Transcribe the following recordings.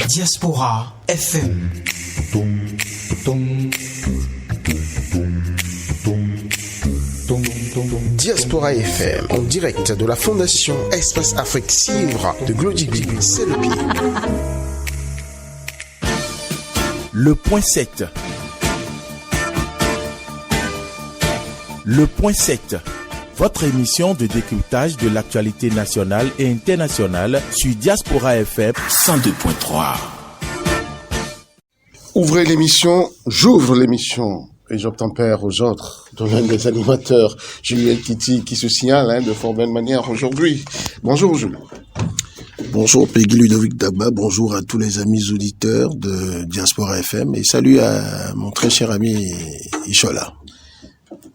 Diaspora FM. Diaspora FM, en direct de la Fondation Espace Afrique Civre de Glodjibi, c'est le pied. Le point 7. Le point 7. Votre émission de décryptage de l'actualité nationale et internationale sur Diaspora FM 102.3. Ouvrez l'émission, j'ouvre l'émission et j'obtempère aux autres, dont l'un des animateurs, Julien Kitty, qui se signale de fort belle manière aujourd'hui. Bonjour Julien. Bonjour Peggy Ludovic Dagba, bonjour à tous les amis auditeurs de Diaspora FM et salut à mon très cher ami Ishola.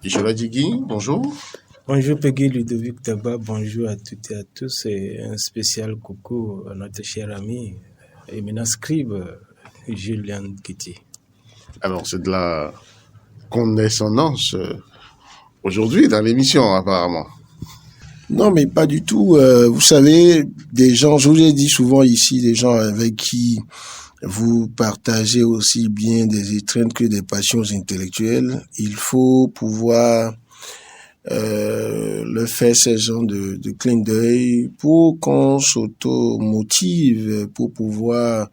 Ishola Digui, bonjour. Bonjour Peggy Ludovic Dagba, bonjour à toutes et à tous et un spécial coucou à notre cher ami éminent scribe Julien Kitty. Alors c'est de la condescendance aujourd'hui dans l'émission apparemment. Non, mais pas du tout. Vous savez, des gens, je vous l'ai dit souvent ici, des gens avec qui vous partagez aussi bien des étreintes que des passions intellectuelles, il faut pouvoir le faire ces genres de clin d'œil pour qu'on s'auto-motive, pour pouvoir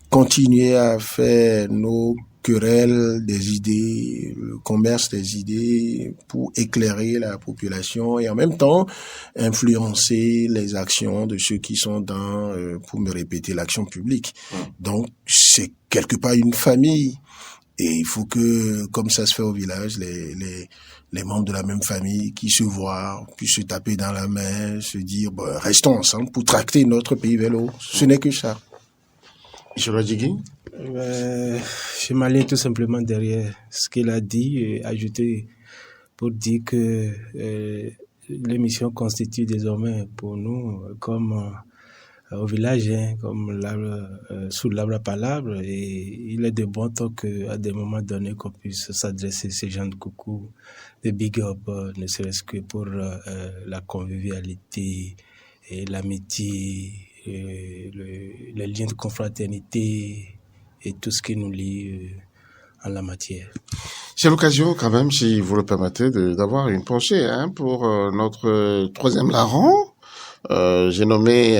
continuer à faire nos querelles des idées, le commerce des idées pour éclairer la population et en même temps influencer les actions de ceux qui sont dans, pour me répéter, l'action publique. Donc c'est quelque part une famille et il faut que, comme ça se fait au village, les membres de la même famille qui se voient, puissent se taper dans la main, se dire bah, restons ensemble pour tracter notre pays vers le haut. Ce n'est que ça. Je le dis. Je m'aligne tout simplement derrière ce qu'il a dit et ajouter pour dire que l'émission constitue désormais pour nous comme au village, comme sous l'arbre à palabre, et il est de bon temps qu'à des moments donnés qu'on puisse s'adresser à ces gens de coucou, de big up, ne serait-ce que pour la convivialité et l'amitié, et les liens de confraternité et tout ce qui nous lie en la matière. C'est l'occasion quand même, si vous le permettez, d'avoir une pensée pour notre troisième larron. J'ai nommé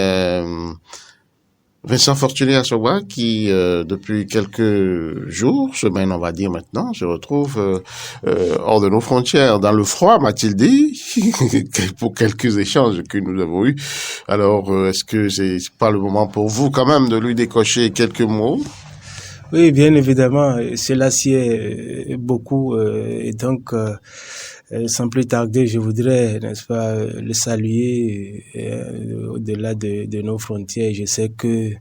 Vincent Fortuné Assoba qui, depuis quelques jours, semaines on va dire maintenant, se retrouve hors de nos frontières, dans le froid, m'a-t-il dit, pour quelques échanges que nous avons eus. Alors, est-ce que c'est pas le moment pour vous quand même de lui décocher quelques mots? Oui, bien évidemment, cela s'y est beaucoup et donc sans plus tarder, je voudrais, n'est-ce pas, le saluer au-delà de nos frontières. Je sais que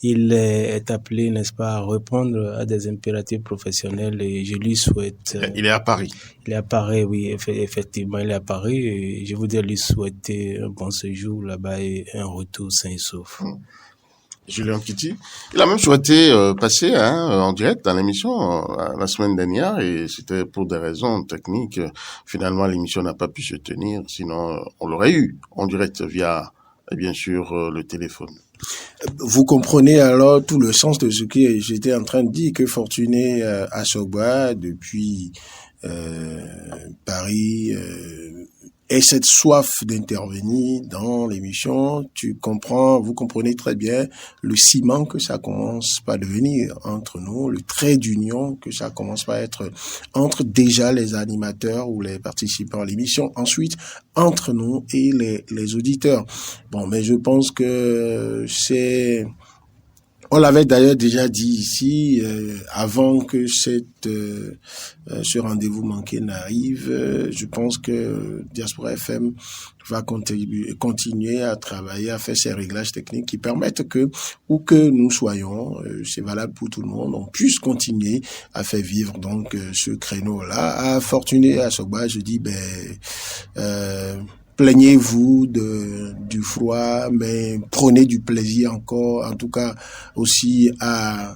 il est appelé, n'est-ce pas, à répondre à des impératifs professionnels et je lui souhaite... Il est à Paris. Il est à Paris, oui, effectivement, il est à Paris et je voudrais lui souhaiter un bon séjour là-bas et un retour sain et sauf. Julien Kitty, il a même souhaité passer en direct dans l'émission la semaine dernière et c'était pour des raisons techniques. Finalement, l'émission n'a pas pu se tenir, sinon on l'aurait eu en direct via, bien sûr, le téléphone. Vous comprenez alors tout le sens de ce que j'étais en train de dire, que Fortuné Assoba, depuis Paris, et cette soif d'intervenir dans l'émission, vous comprenez très bien le ciment que ça commence par devenir entre nous, le trait d'union que ça commence par être entre déjà les animateurs ou les participants à l'émission, ensuite entre nous et les auditeurs. Bon, mais je pense que on l'avait d'ailleurs déjà dit ici, avant que ce rendez-vous manqué n'arrive, je pense que Diaspora FM va continuer à travailler, à faire ces réglages techniques qui permettent que, où que nous soyons, c'est valable pour tout le monde, on puisse continuer à faire vivre donc ce créneau-là. À Fortuné Assoba, je dis, plaignez-vous du froid, mais prenez du plaisir encore, en tout cas aussi à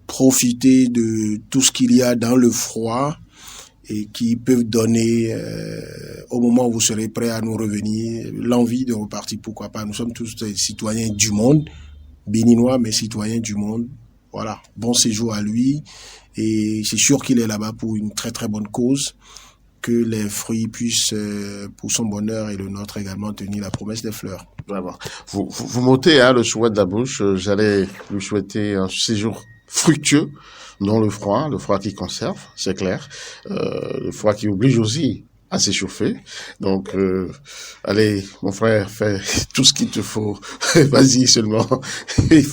profiter de tout ce qu'il y a dans le froid et qui peuvent donner, au moment où vous serez prêts à nous revenir, l'envie de repartir, pourquoi pas. Nous sommes tous des citoyens du monde béninois, mais citoyen du monde. Voilà, bon séjour à lui. Et c'est sûr qu'il est là-bas pour une très très bonne cause. Que les fruits puissent, pour son bonheur et le nôtre également, tenir la promesse des fleurs. Vraiment. Vous m'ôtez le souhait de la bouche. J'allais lui souhaiter un séjour fructueux dans le froid qui conserve, c'est clair. Le froid qui oblige aussi à s'échauffer. Donc, allez, mon frère, fais tout ce qu'il te faut. Vas-y seulement. Et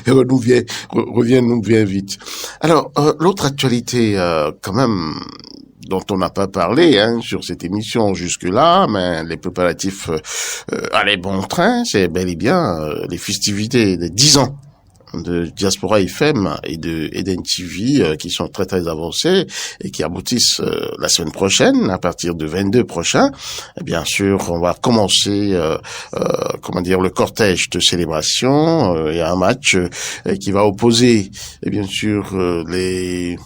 reviens-nous bien vite. Alors, l'autre actualité, quand même, dont on n'a pas parlé sur cette émission jusque-là, mais les préparatifs allaient bon train, c'est bel et bien les festivités des 10 ans de Diaspora FM et de Eden TV qui sont très très avancés et qui aboutissent la semaine prochaine, à partir du 22 prochain. Et bien sûr, on va commencer le cortège de célébration. Il y a un match qui va opposer bien sûr les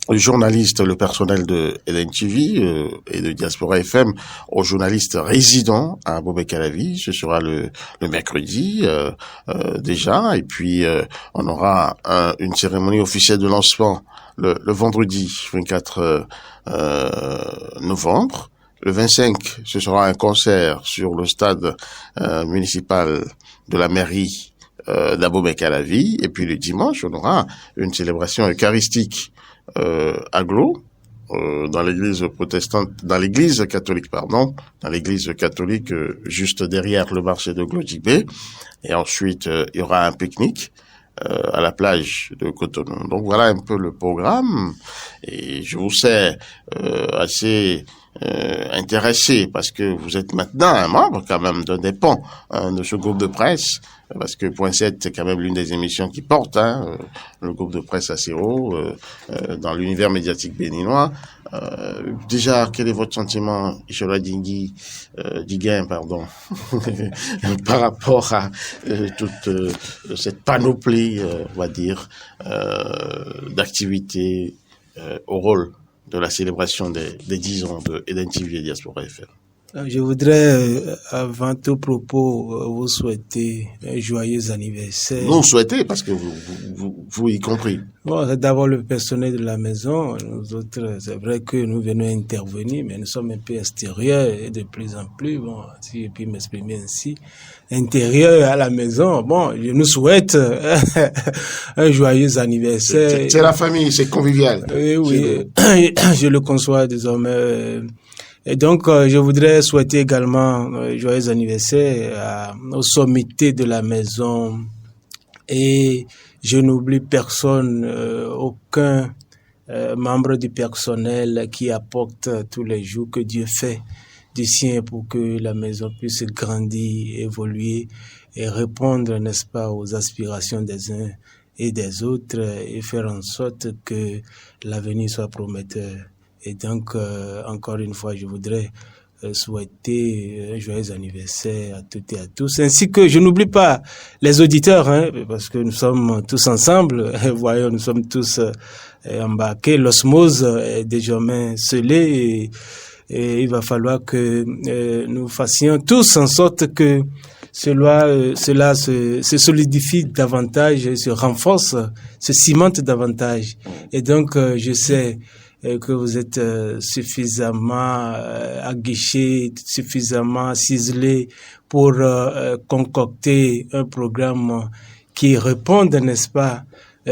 journalistes, le personnel de Eden TV et de Diaspora FM aux journalistes résidents à Bobek-Calavi. Ce sera le mercredi déjà. Et puis, on aura une cérémonie officielle de lancement le vendredi 24 novembre. Le 25, ce sera un concert sur le stade municipal de la mairie d'Abomey-Calavi. Et puis le dimanche, on aura une célébration eucharistique aglo dans l'église catholique juste derrière le marché de Glodibé. Et ensuite il y aura un pique-nique à la plage de Cotonou. Donc voilà un peu le programme, et je vous sais assez intéressé parce que vous êtes maintenant un membre quand même d'un des pans de ce groupe de presse, parce que Point 7 c'est quand même l'une des émissions qui porte le groupe de presse assez haut dans l'univers médiatique béninois. Déjà, quel est votre sentiment, Ishola Diguin, par rapport à toute cette panoplie, on va dire, d'activités au rôle de la célébration des 10 ans de Eden TV et Diaspora FM? Je voudrais, avant tout propos, vous souhaiter un joyeux anniversaire. Vous souhaitez, parce que vous y compris. Bon, c'est d'abord le personnel de la maison. Nous autres, c'est vrai que nous venons intervenir, mais nous sommes un peu extérieurs et de plus en plus, bon, si je puis m'exprimer ainsi, intérieurs à la maison. Bon, je nous souhaite un joyeux anniversaire. C'est la famille, c'est convivial. Oui, je le conçois désormais. Et donc, je voudrais souhaiter également joyeux anniversaire aux sommités de la maison. Et je n'oublie personne, aucun membre du personnel qui apporte tous les jours que Dieu fait du sien pour que la maison puisse grandir, évoluer et répondre, n'est-ce pas, aux aspirations des uns et des autres et faire en sorte que l'avenir soit prometteur. Et donc, encore une fois, je voudrais souhaiter un joyeux anniversaire à toutes et à tous, ainsi que je n'oublie pas les auditeurs, parce que nous sommes tous ensemble, voyons, nous sommes tous embarqués, l'osmose est désormais scellée et il va falloir que nous fassions tous en sorte que cela se solidifie davantage, se renforce, se cimente davantage. Et donc, je sais que vous êtes suffisamment aguichés, suffisamment ciselés pour concocter un programme qui réponde, n'est-ce pas,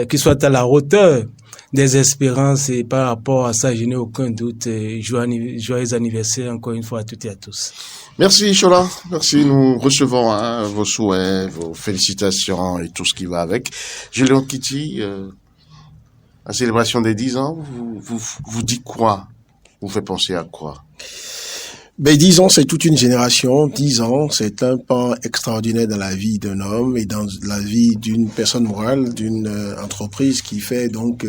qui soit à la hauteur des espérances, et par rapport à ça, je n'ai aucun doute. Joyeux anniversaire encore une fois à toutes et à tous. Merci Ishola, merci, nous recevons vos souhaits, vos félicitations et tout ce qui va avec. Julien Kitty, la célébration des 10 ans, vous dit quoi? Vous fait penser à quoi? 10 ans, c'est toute une génération. 10 ans, c'est un pan extraordinaire dans la vie d'un homme et dans la vie d'une personne morale, d'une entreprise qui fait donc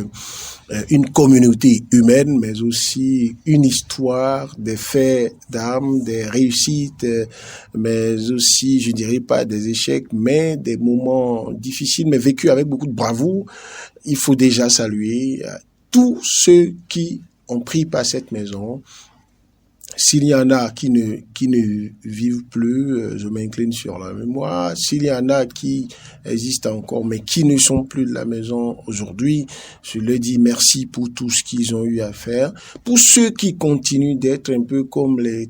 une communauté humaine, mais aussi une histoire, des faits d'armes, des réussites, mais aussi, je dirais pas des échecs, mais des moments difficiles, mais vécus avec beaucoup de bravoure. Il faut déjà saluer tous ceux qui ont pris par cette maison, S'il y en a qui ne vivent plus, je m'incline sur la mémoire. S'il y en a qui existent encore, mais qui ne sont plus de la maison aujourd'hui, je leur dis merci pour tout ce qu'ils ont eu à faire. Pour ceux qui continuent d'être un peu comme les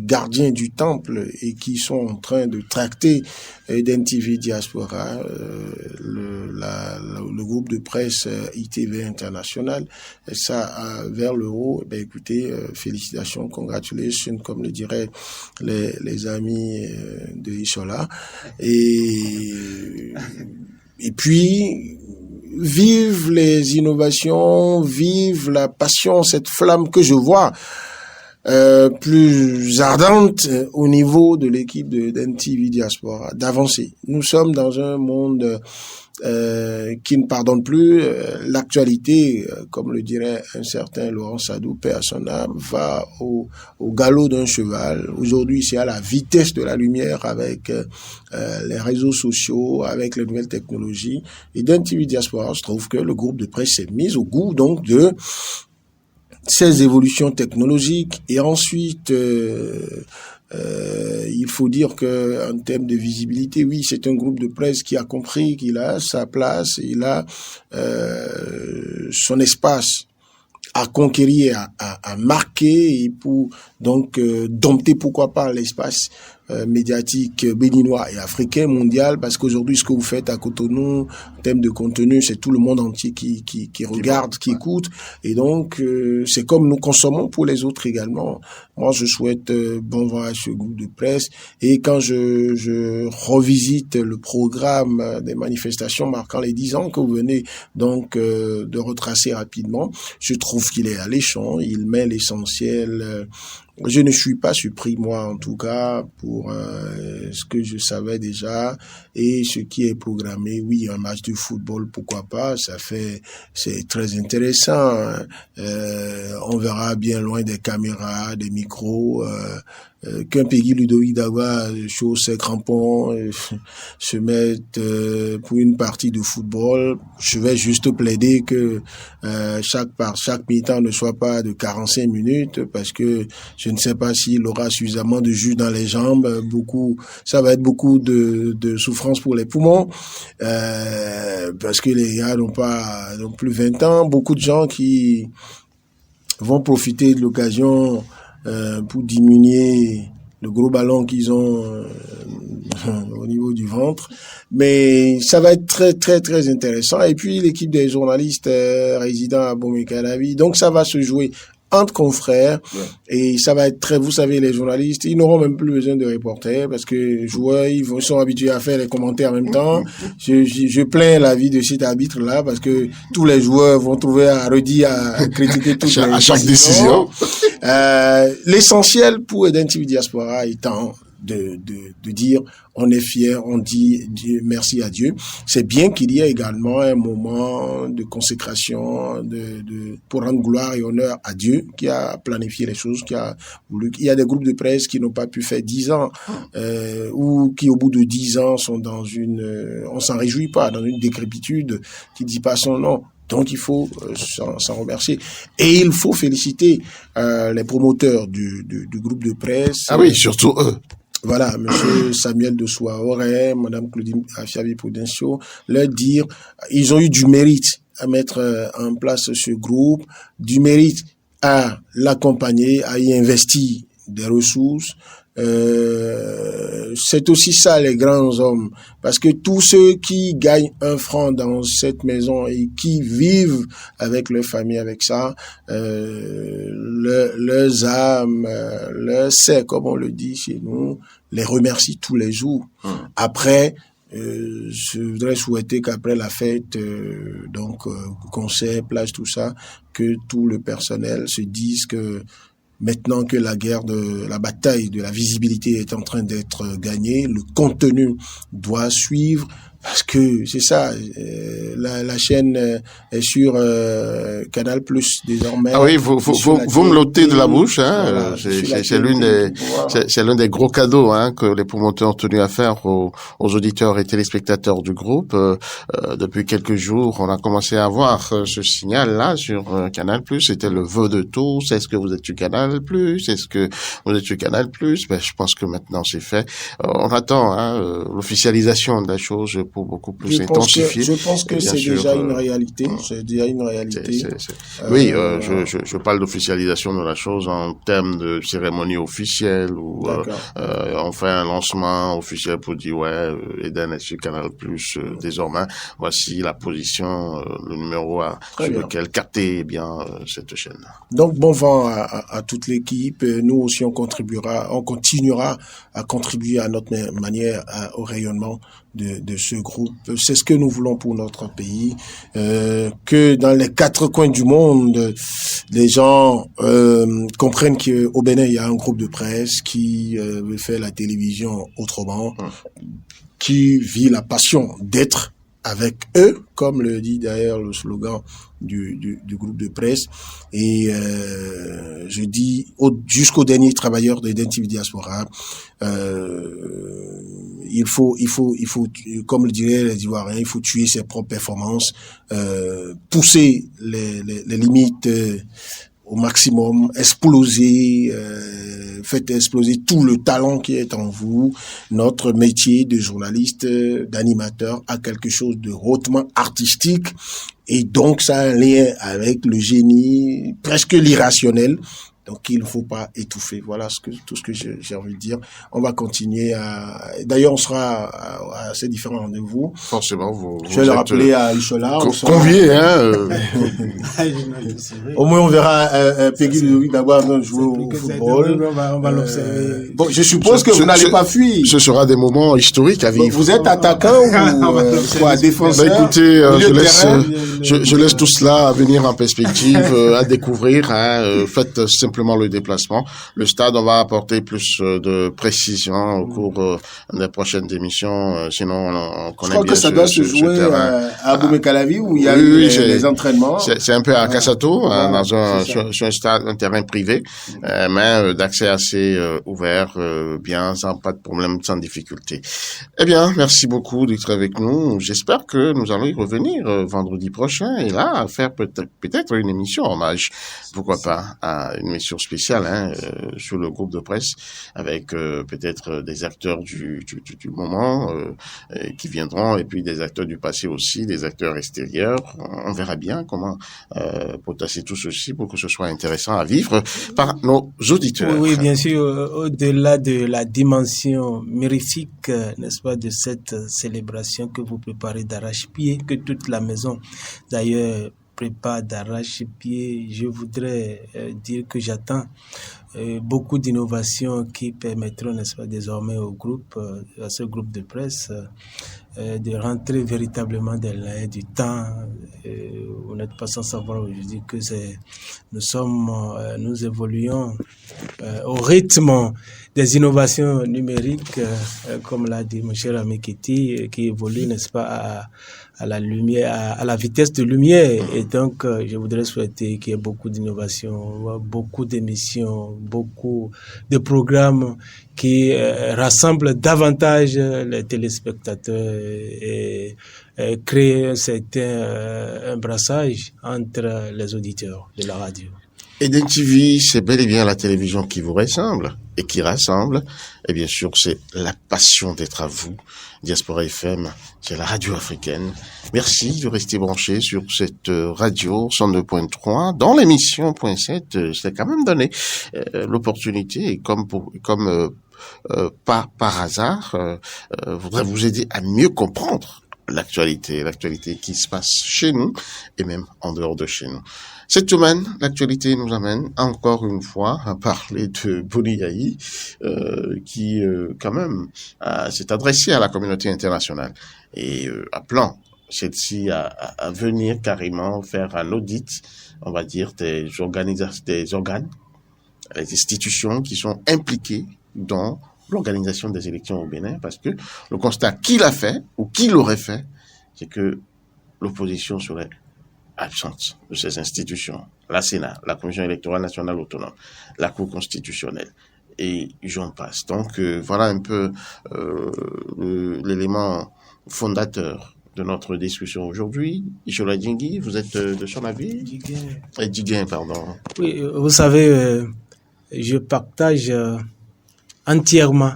gardiens du temple et qui sont en train de tracter d'NTV Diaspora, le groupe de presse ITV International, et ça vers le haut, écoutez, félicitations, congratulations, comme le diraient les amis de Issola. Et puis, vive les innovations, vive la passion, cette flamme que je vois plus ardente au niveau de l'équipe de d'NTV Diaspora, d'avancer. Nous sommes dans un monde qui ne pardonne plus. L'actualité, comme le dirait un certain Laurent Sadou, paix à son âme, va au galop d'un cheval. Aujourd'hui, c'est à la vitesse de la lumière avec les réseaux sociaux, avec les nouvelles technologies. Et d'NTV Diaspora, je trouve que le groupe de presse s'est mis au goût donc de ces évolutions technologiques. Et ensuite, il faut dire que en termes de visibilité, oui, c'est un groupe de presse qui a compris qu'il a sa place, il a son espace à conquérir, à marquer, et pour donc dompter, pourquoi pas, l'espace médiatique béninois et africain, mondial, parce qu'aujourd'hui, ce que vous faites à Cotonou, en termes de contenu, c'est tout le monde entier qui regarde, qui écoute, et donc c'est comme nous consommons pour les autres également. Moi, je souhaite bon vent à ce groupe de presse, et quand je revisite le programme des manifestations marquant les 10 ans que vous venez donc de retracer rapidement, je trouve qu'il est alléchant, il met l'essentiel. Je ne suis pas surpris, moi, en tout cas, pour ce que je savais déjà et ce qui est programmé. Oui, un match de football, pourquoi pas, c'est très intéressant. On verra bien loin des caméras, des micros, qu'un Peggy Ludovic Dagba chausse ses crampons, se mette pour une partie de football. Je vais juste plaider que chaque mi-temps ne soit pas de 45 minutes, parce que je ne sais pas s'il aura suffisamment de jus dans les jambes. Ça va être beaucoup de souffrance pour les poumons, parce que les gars n'ont plus 20 ans. Beaucoup de gens qui vont profiter de l'occasion pour diminuer le gros ballon qu'ils ont au niveau du ventre. Mais ça va être très, très, très intéressant. Et puis, l'équipe des journalistes résidant à Bomey-Calavi. Donc, ça va se jouer entre confrères, et ça va être vous savez, les journalistes, ils n'auront même plus besoin de reporters, parce que les joueurs, ils sont habitués à faire les commentaires en même temps. Je plains l'avis de cet arbitre-là, parce que tous les joueurs vont trouver à redire, à critiquer toutes à chaque décision. L'essentiel pour d'NTV Diaspora étant de dire on est fiers, on dit merci à Dieu. C'est bien qu'il y ait également un moment de consécration pour rendre gloire et honneur à Dieu qui a planifié les choses, qui a voulu. Il y a des groupes de presse qui n'ont pas pu faire 10 ans ou qui au bout de 10 ans sont dans on s'en réjouit pas, dans une décrépitude qui dit pas son nom. Donc il faut s'en remercier. Et il faut féliciter les promoteurs du groupe de presse. Ah oui, surtout eux. Voilà, monsieur Samuel de Souaoré, madame Claudine Afiavi Prudencio, leur dire, ils ont eu du mérite à mettre en place ce groupe, du mérite à l'accompagner, à y investir des ressources. C'est aussi ça, les grands hommes, parce que tous ceux qui gagnent un franc dans cette maison et qui vivent avec leur famille avec ça, leurs âmes, leurs serres, comme on le dit chez nous, les remercient tous les jours. Après, je voudrais souhaiter qu'après la fête, concert, plage, tout ça, que tout le personnel se dise que maintenant que la bataille de la visibilité est en train d'être gagnée, le contenu doit suivre, Parce que c'est ça, la chaîne est sur Canal Plus désormais. Ah oui, vous me l'ôtez de la bouche, hein. Voilà, c'est l'un des gros cadeaux, hein, que les promoteurs ont tenu à faire aux auditeurs et téléspectateurs du groupe. Depuis quelques jours, on a commencé à voir ce signal-là sur Canal Plus. C'était le vœu de tous. Est-ce que vous êtes sur Canal Plus? Est-ce que vous êtes sur Canal Plus? Ben, je pense que maintenant c'est fait. On attend, l'officialisation de la chose pour beaucoup plus intensifier. Je pense que c'est déjà une réalité. C'est déjà une réalité. Oui, je parle d'officialisation de la chose en termes de cérémonie officielle où on fait un lancement officiel pour dire Eden est sur Canal Plus désormais. Voici la position, le numéro sur lequel capter cette chaîne. Donc bon vent à toute l'équipe. Nous aussi on continuera à contribuer à notre manière au rayonnement de ce groupe. C'est ce que nous voulons pour notre pays, que dans les 4 coins du monde, les gens comprennent qu'au Bénin, il y a un groupe de presse qui veut faire la télévision autrement, qui vit la passion d'être avec eux, comme le dit d'ailleurs le slogan du groupe de presse. Et je dis jusqu'aux derniers travailleurs de d'Eden TV Diaspora, il faut, comme le diraient les Ivoiriens, il faut tuer ses propres performances, pousser les limites au maximum, exploser, faites exploser tout le talent qui est en vous. Notre métier de journaliste, d'animateur a quelque chose de hautement artistique et donc ça a un lien avec le génie, presque l'irrationnel. Donc il ne faut pas étouffer. Voilà tout ce que j'ai envie de dire. On va continuer d'ailleurs on sera à ces différents rendez-vous. Forcément, je vais le rappeler à Ishola. Convié, Au moins on verra Peggy Ludovic d'abord jouer au football. On va l'observer. Bon, je suppose que vous n'allez pas fuir. Ce sera des moments historiques à vivre. Vous êtes attaquant ou défenseur? Bah écoutez, je laisse tout cela à venir en perspective, à découvrir. Faites simplement le déplacement. Le stade, on va apporter plus de précision au cours des prochaines émissions. Sinon, on connaît bien. Je crois que ça doit se jouer à Boumé-Calavi où il y a les entraînements. C'est un peu à Kassato, sur un stade, un terrain privé, mais d'accès assez ouvert, bien, sans pas de problème, sans difficulté. Eh bien, merci beaucoup d'être avec nous. J'espère que nous allons y revenir vendredi prochain et là, faire peut-être une émission hommage, pourquoi pas, à une émission spéciale sur le groupe de presse avec peut-être des acteurs du moment qui viendront et puis des acteurs du passé aussi, des acteurs extérieurs. On verra bien comment potasser tout ceci pour que ce soit intéressant à vivre par nos auditeurs. Oui, bien sûr, au-delà de la dimension mirifique, n'est-ce pas, de cette célébration que vous préparez d'arrache-pied, que toute la maison d'ailleurs prépare d'arrache-pied, je voudrais dire que j'attends beaucoup d'innovations qui permettront, n'est-ce pas, désormais au groupe, à ce groupe de presse, de rentrer véritablement dans l'air du temps. Vous n'êtes pas sans savoir aujourd'hui que nous évoluons au rythme des innovations numériques, comme l'a dit mon cher ami Kitty, qui évolue, n'est-ce pas, à la lumière, à la vitesse de lumière. Et donc, je voudrais souhaiter qu'il y ait beaucoup d'innovations, beaucoup d'émissions, beaucoup de programmes qui rassemblent davantage les téléspectateurs et créer un brassage entre les auditeurs de la radio. Eden TV, c'est bel et bien la télévision qui vous ressemble et qui rassemble. Et bien sûr, c'est la passion d'être à vous. Diaspora FM, c'est la radio africaine. Merci de rester branché sur cette radio 102.3. Dans l'émission .7, c'est quand même donné l'opportunité, et par hasard, voudrais vous aider à mieux comprendre l'actualité qui se passe chez nous et même en dehors de chez nous. Cette semaine, l'actualité nous amène encore une fois à parler de Boni Yayi, qui quand même s'est adressé à la communauté internationale et appelant celle-ci à venir carrément faire un audit, on va dire, des organes, des institutions qui sont impliquées dans l'organisation des élections au Bénin, parce que le constat qu'il a fait, ou qu'il aurait fait, c'est que l'opposition serait absente de ces institutions, la Sénat, la Commission électorale nationale autonome, la Cour constitutionnelle, et j'en passe. Donc voilà un peu l'élément fondateur de notre discussion aujourd'hui. Ishola Djingui, vous êtes de son avis? Djiguin, pardon. Oui, vous savez, je partage entièrement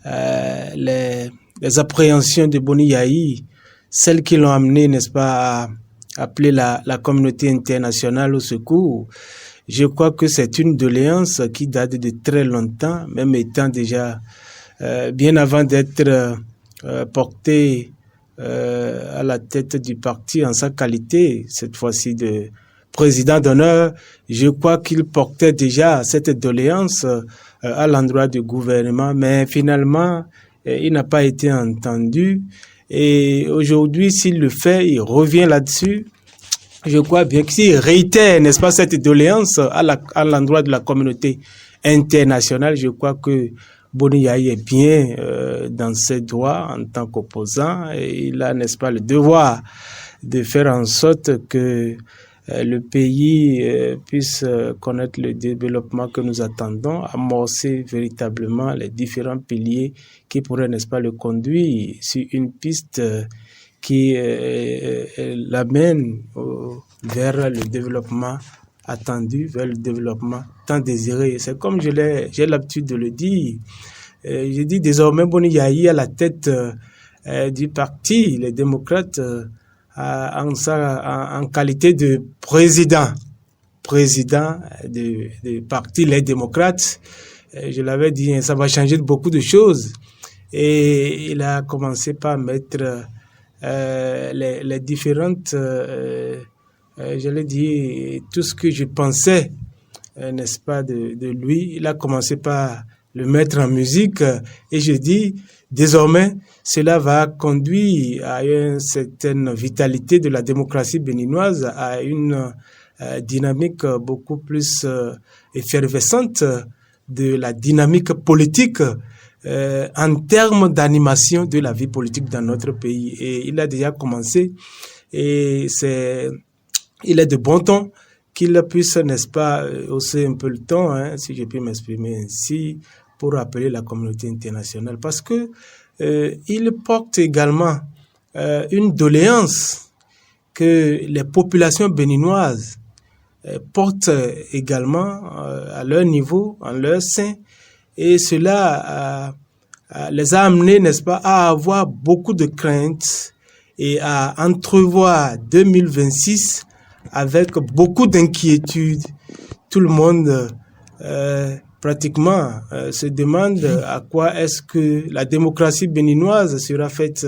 les appréhensions de Boni Yahi, celles qui l'ont amené, n'est-ce pas, à appeler la communauté internationale au secours. Je crois que c'est une doléance qui date de très longtemps, même étant déjà bien avant d'être porté à la tête du parti en sa qualité, cette fois-ci de président d'honneur. Je crois qu'il portait déjà cette doléance à l'endroit du gouvernement, mais finalement, il n'a pas été entendu. Et aujourd'hui, s'il le fait, il revient là-dessus. Je crois bien que s'il réitère, n'est-ce pas, cette doléance à l'endroit de la communauté internationale, je crois que Boni Yahi est bien dans ses droits en tant qu'opposant. Et il a, n'est-ce pas, le devoir de faire en sorte que le pays puisse connaître le développement que nous attendons, amorcer véritablement les différents piliers qui pourraient, n'est-ce pas, le conduire sur une piste qui l'amène vers le développement attendu, vers le développement tant désiré. C'est comme j'ai l'habitude de le dire. Je dis désormais Boni Yahi à la tête du parti, les démocrates, en qualité de président du parti, les démocrates. Je l'avais dit, ça va changer beaucoup de choses. Et il a commencé par mettre les différentes, j'allais dire, tout ce que je pensais, n'est-ce pas, de lui. Il a commencé par le mettre en musique et je dis, désormais, cela va conduire à une certaine vitalité de la démocratie béninoise, à une dynamique beaucoup plus effervescente de la dynamique politique en termes d'animation de la vie politique dans notre pays. Et il a déjà commencé et il est de bon ton qu'il puisse, n'est-ce pas, hausser un peu le ton, si je puis m'exprimer ainsi, pour appeler la communauté internationale. Parce que il porte également une doléance que les populations béninoises portent également à leur niveau, en leur sein, et cela les a amenés, n'est-ce pas, à avoir beaucoup de craintes et à entrevoir 2026 avec beaucoup d'inquiétude. Tout le monde pratiquement se demande à quoi est-ce que la démocratie béninoise sera faite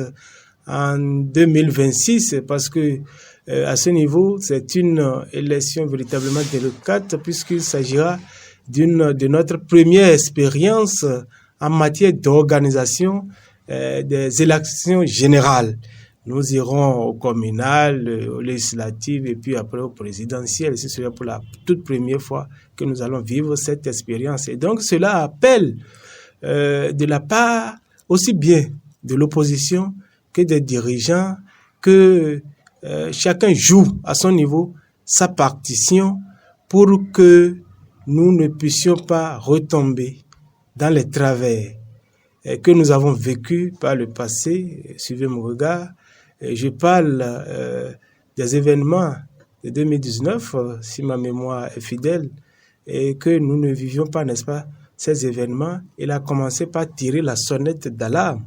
en 2026, parce que à ce niveau, c'est une élection véritablement délicate, puisqu'il s'agira de notre première expérience en matière d'organisation des élections générales. Nous irons au communal, aux législatives et puis après au présidentiel. Ce sera pour la toute première fois que nous allons vivre cette expérience. Et donc cela appelle de la part aussi bien de l'opposition que des dirigeants que chacun joue à son niveau sa partition pour que nous ne puissions pas retomber dans les travers que nous avons vécus par le passé. Suivez mon regard. Je parle des événements de 2019, si ma mémoire est fidèle, et que nous ne vivions pas, n'est-ce pas, ces événements. Il a commencé par tirer la sonnette d'alarme,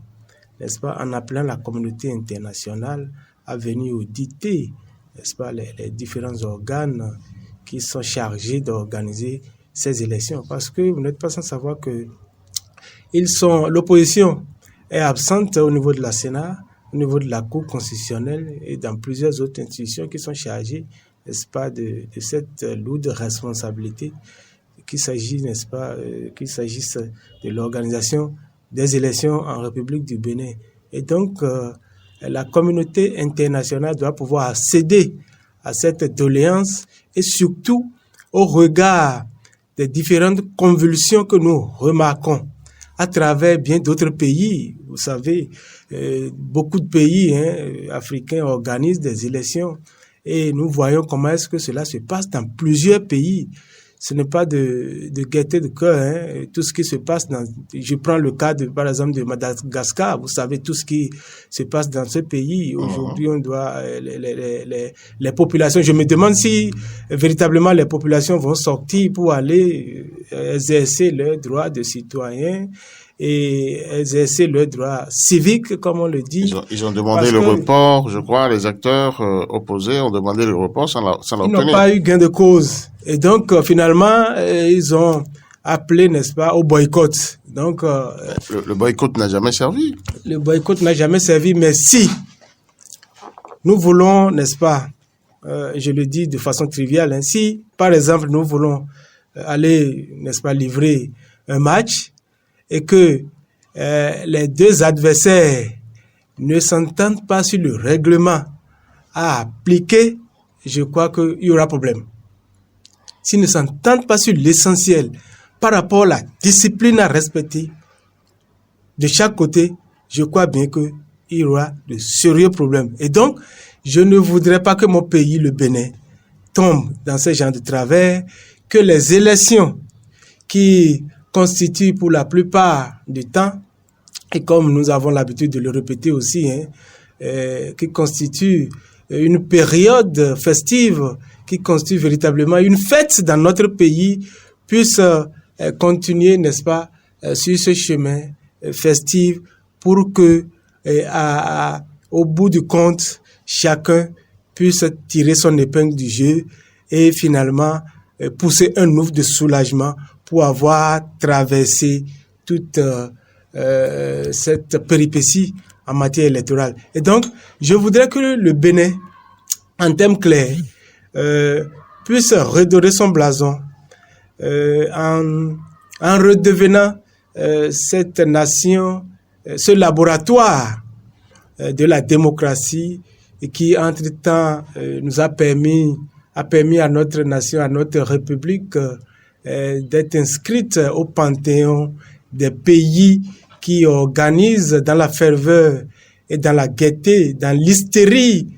n'est-ce pas, en appelant la communauté internationale à venir auditer, n'est-ce pas, les différents organes qui sont chargés d'organiser ces élections. Parce que vous n'êtes pas sans savoir que l'opposition est absente au niveau de la Sénat, au niveau de la Cour constitutionnelle et dans plusieurs autres institutions qui sont chargées, n'est-ce pas, de cette lourde responsabilité, qu'il s'agit, n'est-ce pas, qu'il s'agisse de l'organisation des élections en République du Bénin. Et donc, la communauté internationale doit pouvoir céder à cette doléance et surtout au regard des différentes convulsions que nous remarquons à travers bien d'autres pays. Vous savez, beaucoup de pays africains organisent des élections et nous voyons comment est-ce que cela se passe dans plusieurs pays. Ce n'est pas de gaieté de cœur, tout ce qui se passe je prends le cas par exemple de Madagascar. Vous savez tout ce qui se passe dans ce pays. Aujourd'hui, on doit, les populations, je me demande si véritablement les populations vont sortir pour aller exercer leurs droits de citoyens et exercer leurs droits civiques, comme on le dit. Ils ont demandé le report, je crois, les acteurs opposés ont demandé le report sans l'obtenir. Ils n'ont pas eu gain de cause. Et donc, finalement, ils ont appelé, n'est-ce pas, au boycott. Donc, le boycott n'a jamais servi. Le boycott n'a jamais servi, mais si nous voulons, n'est-ce pas, je le dis de façon triviale, si, par exemple, nous voulons aller, n'est-ce pas, livrer un match et que les deux adversaires ne s'entendent pas sur le règlement à appliquer, je crois qu'il y aura problème. S'ils ne s'entendent pas sur l'essentiel par rapport à la discipline à respecter de chaque côté, je crois bien qu'il y aura de sérieux problèmes. Et donc, je ne voudrais pas que mon pays, le Bénin, tombe dans ce genre de travers, que les élections qui constituent pour la plupart du temps, et comme nous avons l'habitude de le répéter aussi, qui constituent une période festive, qui constitue véritablement une fête dans notre pays, puisse continuer, n'est-ce pas, sur ce chemin festif pour que, au bout du compte, chacun puisse tirer son épingle du jeu et finalement pousser un ouf de soulagement pour avoir traversé toute cette péripétie en matière électorale. Et donc, je voudrais que le Bénin, en termes clairs, puisse redorer son blason en redevenant cette nation, ce laboratoire de la démocratie et qui, entre-temps, nous a permis à notre nation, à notre république, d'être inscrite au panthéon des pays qui organisent dans la ferveur et dans la gaieté, dans l'hystérie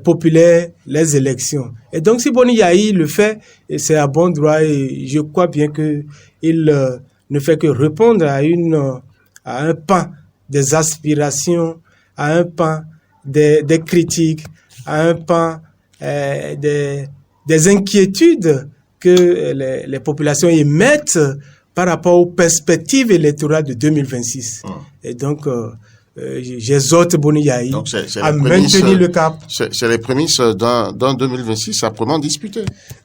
populaire, les élections. Et donc, si Boni Yayi le fait, c'est à bon droit et je crois bien qu'il ne fait que répondre à un pan des aspirations, à un pan des critiques, à un pan des inquiétudes que les populations émettent par rapport aux perspectives électorales de 2026. Et donc, j'exhorte Boni Yayi à maintenir le cap. C'est les prémices d'un 2026 âprement disputé.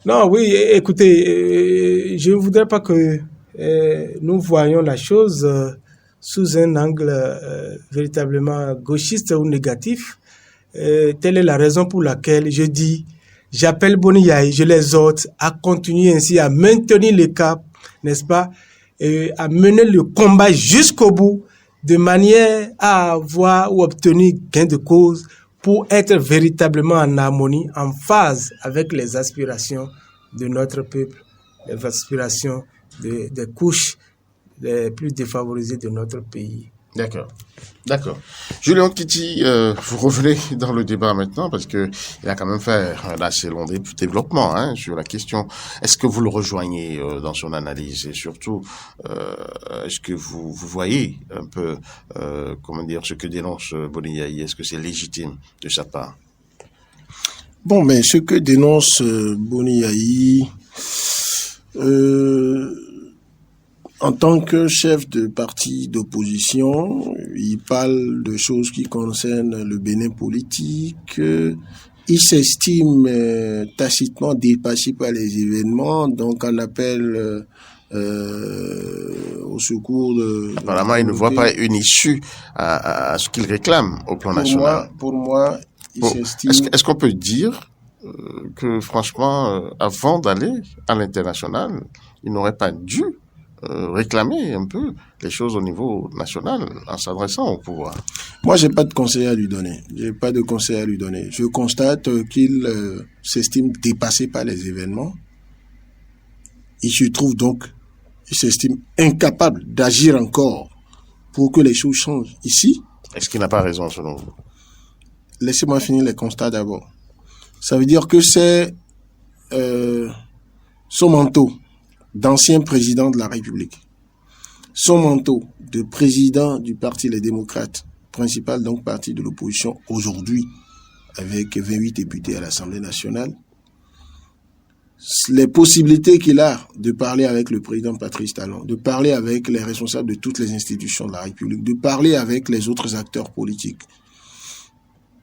Non, oui, écoutez, je ne voudrais pas que nous voyions la chose sous un angle véritablement gauchiste ou négatif. Telle est la raison pour laquelle je dis, j'appelle Boni Yayi, je l'exhorte à continuer ainsi, à maintenir le cap, n'est-ce pas, et à mener le combat jusqu'au bout, de manière à avoir ou obtenir gain de cause pour être véritablement en harmonie, en phase avec les aspirations de notre peuple, les aspirations des couches les plus défavorisées de notre pays. D'accord. Julien Kiti, vous revenez dans le débat maintenant parce que il a quand même fait un assez long développement sur la question. Est-ce que vous le rejoignez dans son analyse et surtout est-ce que vous voyez un peu ce que dénonce Boni Yayi? Est-ce que c'est légitime de sa part? Bon, mais ce que dénonce Boni Yayi, en tant que chef de parti d'opposition, il parle de choses qui concernent le Bénin politique. Il s'estime tacitement dépassé par les événements, donc on appelle au secours de... Apparemment, il ne voit pas une issue à ce qu'il réclame au plan national. Pour moi, il s'estime... Est-ce qu'on peut dire que, franchement, avant d'aller à l'international, il n'aurait pas dû réclamer un peu les choses au niveau national en s'adressant au pouvoir? Moi, j'ai pas de conseil à lui donner. Je constate qu'il s'estime dépassé par les événements. Il s'estime incapable d'agir encore pour que les choses changent. Ici, est-ce qu'il n'a pas raison selon vous? Laissez-moi finir les constats d'abord. Ça veut dire que c'est son manteau d'ancien président de la République, son manteau de président du Parti Les Démocrates, principal donc parti de l'opposition aujourd'hui, avec 28 députés à l'Assemblée nationale, les possibilités qu'il a de parler avec le président Patrice Talon, de parler avec les responsables de toutes les institutions de la République, de parler avec les autres acteurs politiques.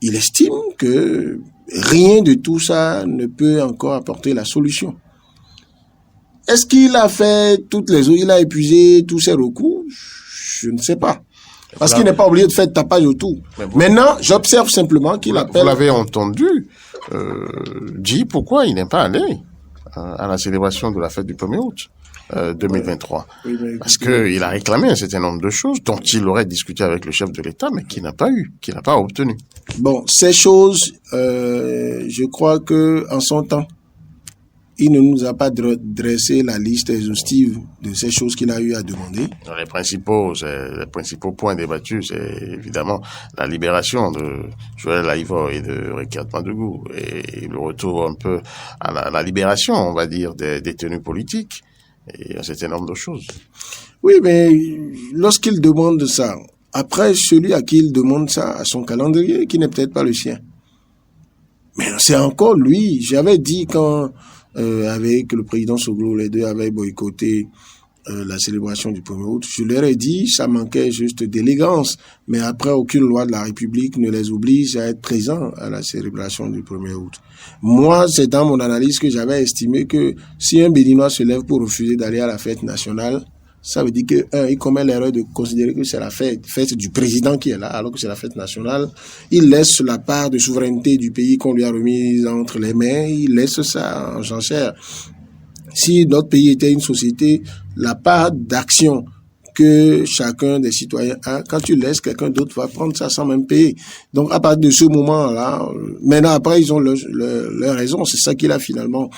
Il estime que rien de tout ça ne peut encore apporter la solution. Est-ce qu'il a fait il a épuisé tous ses recours? Je ne sais pas. Parce qu'il n'est pas obligé de faire tapage autour. Maintenant, j'observe simplement qu'il appelle... Vous l'avez entendu dire pourquoi il n'est pas allé à la célébration de la fête du 1er août 2023. Oui, parce qu'il a réclamé un certain nombre de choses dont il aurait discuté avec le chef de l'État, mais qu'il n'a pas eu, qu'il n'a pas obtenu. Bon, ces choses, je crois que en son temps, il ne nous a pas dressé la liste exhaustive de ces choses qu'il a eu à demander. Les principaux points débattus, c'est évidemment la libération de Joël Aïvo et de Ricard Madougou et le retour un peu à la libération, on va dire, des détenus politiques et un certain nombre de choses. Oui, mais lorsqu'il demande ça, après celui à qui il demande ça a son calendrier qui n'est peut-être pas le sien. Mais c'est encore lui. J'avais dit quand... avec le président Soglo, les deux avaient boycotté la célébration du 1er août. Je leur ai dit, ça manquait juste d'élégance, mais après, aucune loi de la République ne les oblige à être présents à la célébration du 1er août. Moi, c'est dans mon analyse que j'avais estimé que si un Béninois se lève pour refuser d'aller à la fête nationale, ça veut dire qu'il commet l'erreur de considérer que c'est la fête du président qui est là, alors que c'est la fête nationale. Il laisse la part de souveraineté du pays qu'on lui a remise entre les mains, il laisse ça en jachère. Si notre pays était une société, la part d'action que chacun des citoyens a, quand tu laisses, quelqu'un d'autre va prendre ça sans même payer. Donc, à partir de ce moment-là, maintenant, après, ils ont leur raison. C'est ça qu'il a finalement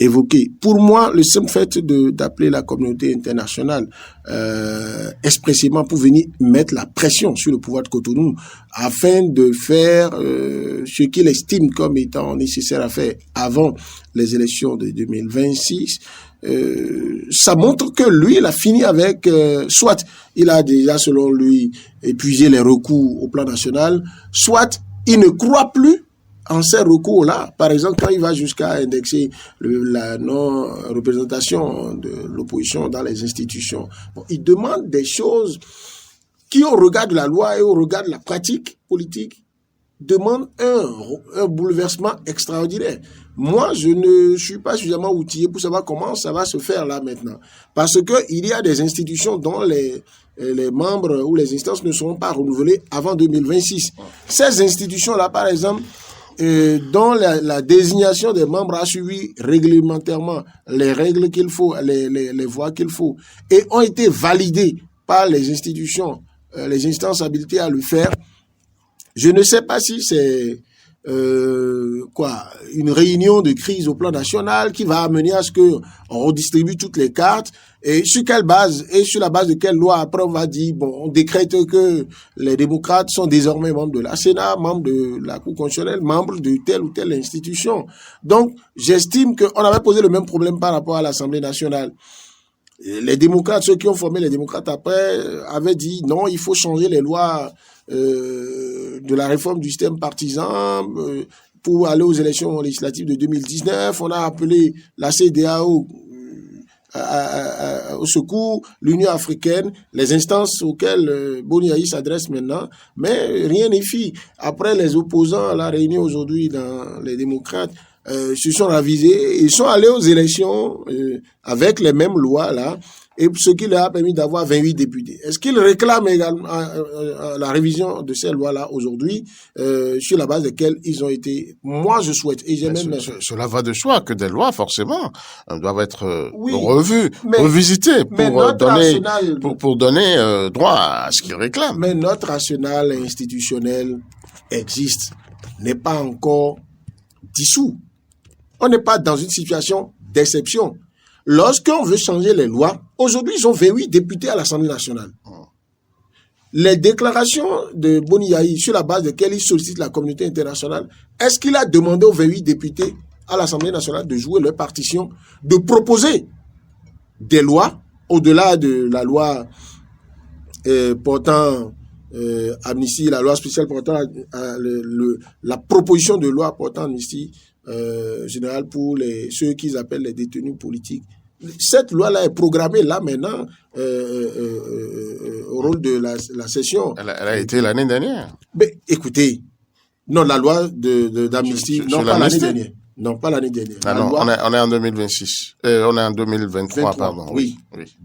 évoqué. Pour moi, le simple fait d'appeler la communauté internationale expressément pour venir mettre la pression sur le pouvoir de Cotonou afin de faire ce qu'il estime comme étant nécessaire à faire avant les élections de 2026, ça montre que lui, il a fini avec, soit il a déjà, selon lui, épuisé les recours au plan national, soit il ne croit plus en ces recours-là. Par exemple, quand il va jusqu'à indexer la non-représentation de l'opposition dans les institutions, bon, il demande des choses qui, au regard de la loi et au regard de la pratique politique, demandent un bouleversement extraordinaire. Moi, je ne suis pas suffisamment outillé pour savoir comment ça va se faire là maintenant. Parce que il y a des institutions dont les membres ou les instances ne seront pas renouvelées avant 2026. Ces institutions-là, par exemple, dont la désignation des membres a suivi réglementairement les règles qu'il faut, les voies qu'il faut, et ont été validées par les institutions, les instances habilitées à le faire. Je ne sais pas si c'est une réunion de crise au plan national qui va amener à ce que on redistribue toutes les cartes, et sur quelle base et sur la base de quelle loi après on va dire bon, on décrète que les démocrates sont désormais membres de la Sénat, membres de la Cour constitutionnelle, membres de telle ou telle institution. Donc j'estime qu'on avait posé le même problème par rapport à l'Assemblée nationale. Les démocrates, ceux qui ont formé les démocrates après, avaient dit non, il faut changer les lois de la réforme du système partisan pour aller aux élections législatives de 2019. On a appelé la CEDEAO au secours, l'Union africaine, les instances auxquelles Boniaï s'adresse maintenant, mais rien n'est fait. Après, les opposants à la réunion aujourd'hui dans les démocrates se sont ravisés, ils sont allés aux élections avec les mêmes lois là, et ce qui leur a permis d'avoir 28 députés. Est-ce qu'ils réclament également la révision de ces lois-là aujourd'hui, sur la base desquelles ils ont été... Moi, je souhaite, et j'ai même... Cela va de soi que des lois, forcément, doivent être revues, revisitées pour donner droit à ce qu'ils réclament. Mais notre arsenal institutionnel existe, n'est pas encore dissous. On n'est pas dans une situation d'exception. Lorsqu'on veut changer les lois, aujourd'hui, ils ont 28 députés à l'Assemblée nationale. les déclarations de Boni Yayi, sur la base desquelles il sollicite la communauté internationale, est-ce qu'il a demandé aux 28 députés à l'Assemblée nationale de jouer leur partition, de proposer des lois, au-delà de la loi portant amnistie, la loi spéciale portant la proposition de loi portant amnistie générale pour ceux qu'ils appellent les détenus politiques. Cette loi-là est programmée là maintenant au rôle de la session. Elle a été l'année dernière. Mais écoutez, non, la loi d'amnistie, non, pas l'année dernière. Non, pas l'année dernière. Ah non, on est en 2026. On est en 2023, pardon. Oui.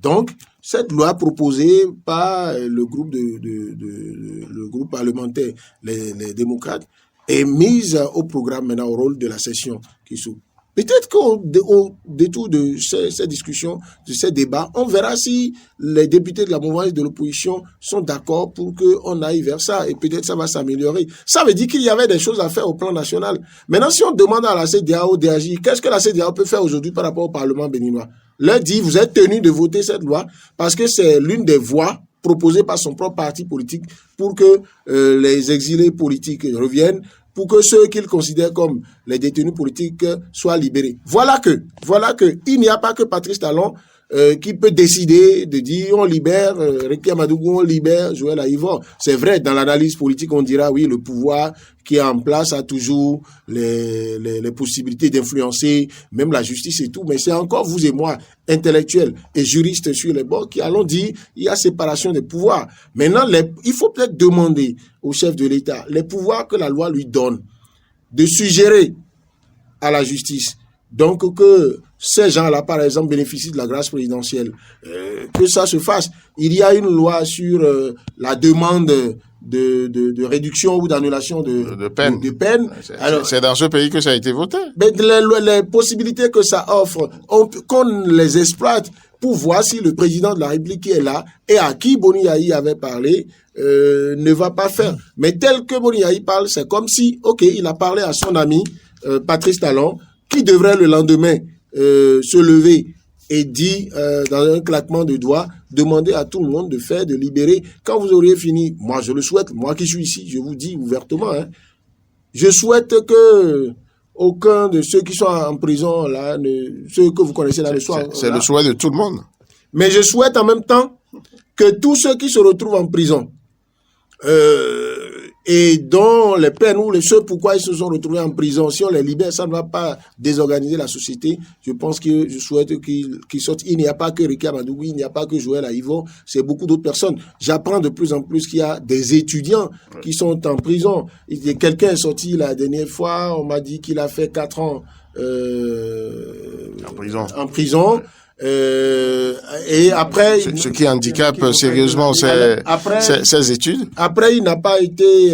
Donc, cette loi proposée par le groupe le groupe parlementaire, les démocrates, est mise au programme maintenant au rôle de la session qui s'ouvre. Peut-être qu'au détour de ces discussions, de ces débats, on verra si les députés de la mouvance de l'opposition sont d'accord pour qu'on aille vers ça, et peut-être ça va s'améliorer. Ça veut dire qu'il y avait des choses à faire au plan national. Maintenant, si on demande à la CEDEAO d'agir, qu'est-ce que la CEDEAO peut faire aujourd'hui par rapport au Parlement béninois? Leur dit, vous êtes tenus de voter cette loi parce que c'est l'une des voies proposées par son propre parti politique pour que les exilés politiques reviennent, pour que ceux qu'ils considèrent comme les détenus politiques soient libérés. Voilà que il n'y a pas que Patrice Talon qui peut décider de dire on libère Réki Amadougou, on libère Joël Aïvor. C'est vrai, dans l'analyse politique, on dira oui, le pouvoir qui est en place a toujours les possibilités d'influencer, même la justice et tout, mais c'est encore vous et moi, intellectuels et juristes sur les bords, qui allons dire il y a séparation des pouvoirs. Maintenant, il faut peut-être demander au chef de l'État les pouvoirs que la loi lui donne de suggérer à la justice. Donc, que ces gens-là, par exemple, bénéficient de la grâce présidentielle, que ça se fasse. Il y a une loi sur la demande de réduction ou d'annulation de peine. Alors, c'est dans ce pays que ça a été voté. Mais les possibilités que ça offre, qu'on les exploite pour voir si le président de la République qui est là et à qui Boni Yayi avait parlé ne va pas faire. Mais tel que Boni Yayi parle, c'est comme si, il a parlé à son ami Patrice Talon, qui devrait le lendemain se lever et dit dans un claquement de doigts, demander à tout le monde de libérer. Quand vous auriez fini, moi je le souhaite, moi qui suis ici, je vous dis ouvertement, je souhaite que aucun de ceux qui sont en prison là, ceux que vous connaissez là, ne soit. C'est le souhait de tout le monde. Mais je souhaite en même temps que tous ceux qui se retrouvent en prison et dont les peines ou ceux pourquoi ils se sont retrouvés en prison, si on les libère, ça ne va pas désorganiser la société. Je pense que je souhaite qu'ils sortent. Il n'y a pas que Réki Amadougou, il n'y a pas que Joël Aïvor, c'est beaucoup d'autres personnes. J'apprends de plus en plus qu'il y a des étudiants qui sont en prison. Quelqu'un est sorti la dernière fois, on m'a dit qu'il a fait 4 ans en prison. Et après, ce qui handicape sérieusement ces études. Après, il n'a pas été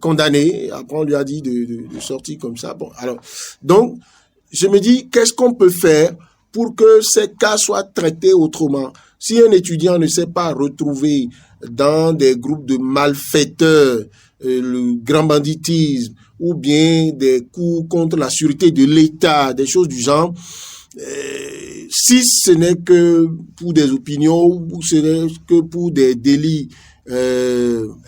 condamné. Après, on lui a dit de sortir comme ça. Bon, alors, donc, je me dis, qu'est-ce qu'on peut faire pour que ces cas soient traités autrement? Si un étudiant ne s'est pas retrouvé dans des groupes de malfaiteurs, le grand banditisme, ou bien des coups contre la sûreté de l'État, des choses du genre, si ce n'est que pour des opinions ou ce n'est que pour des délits,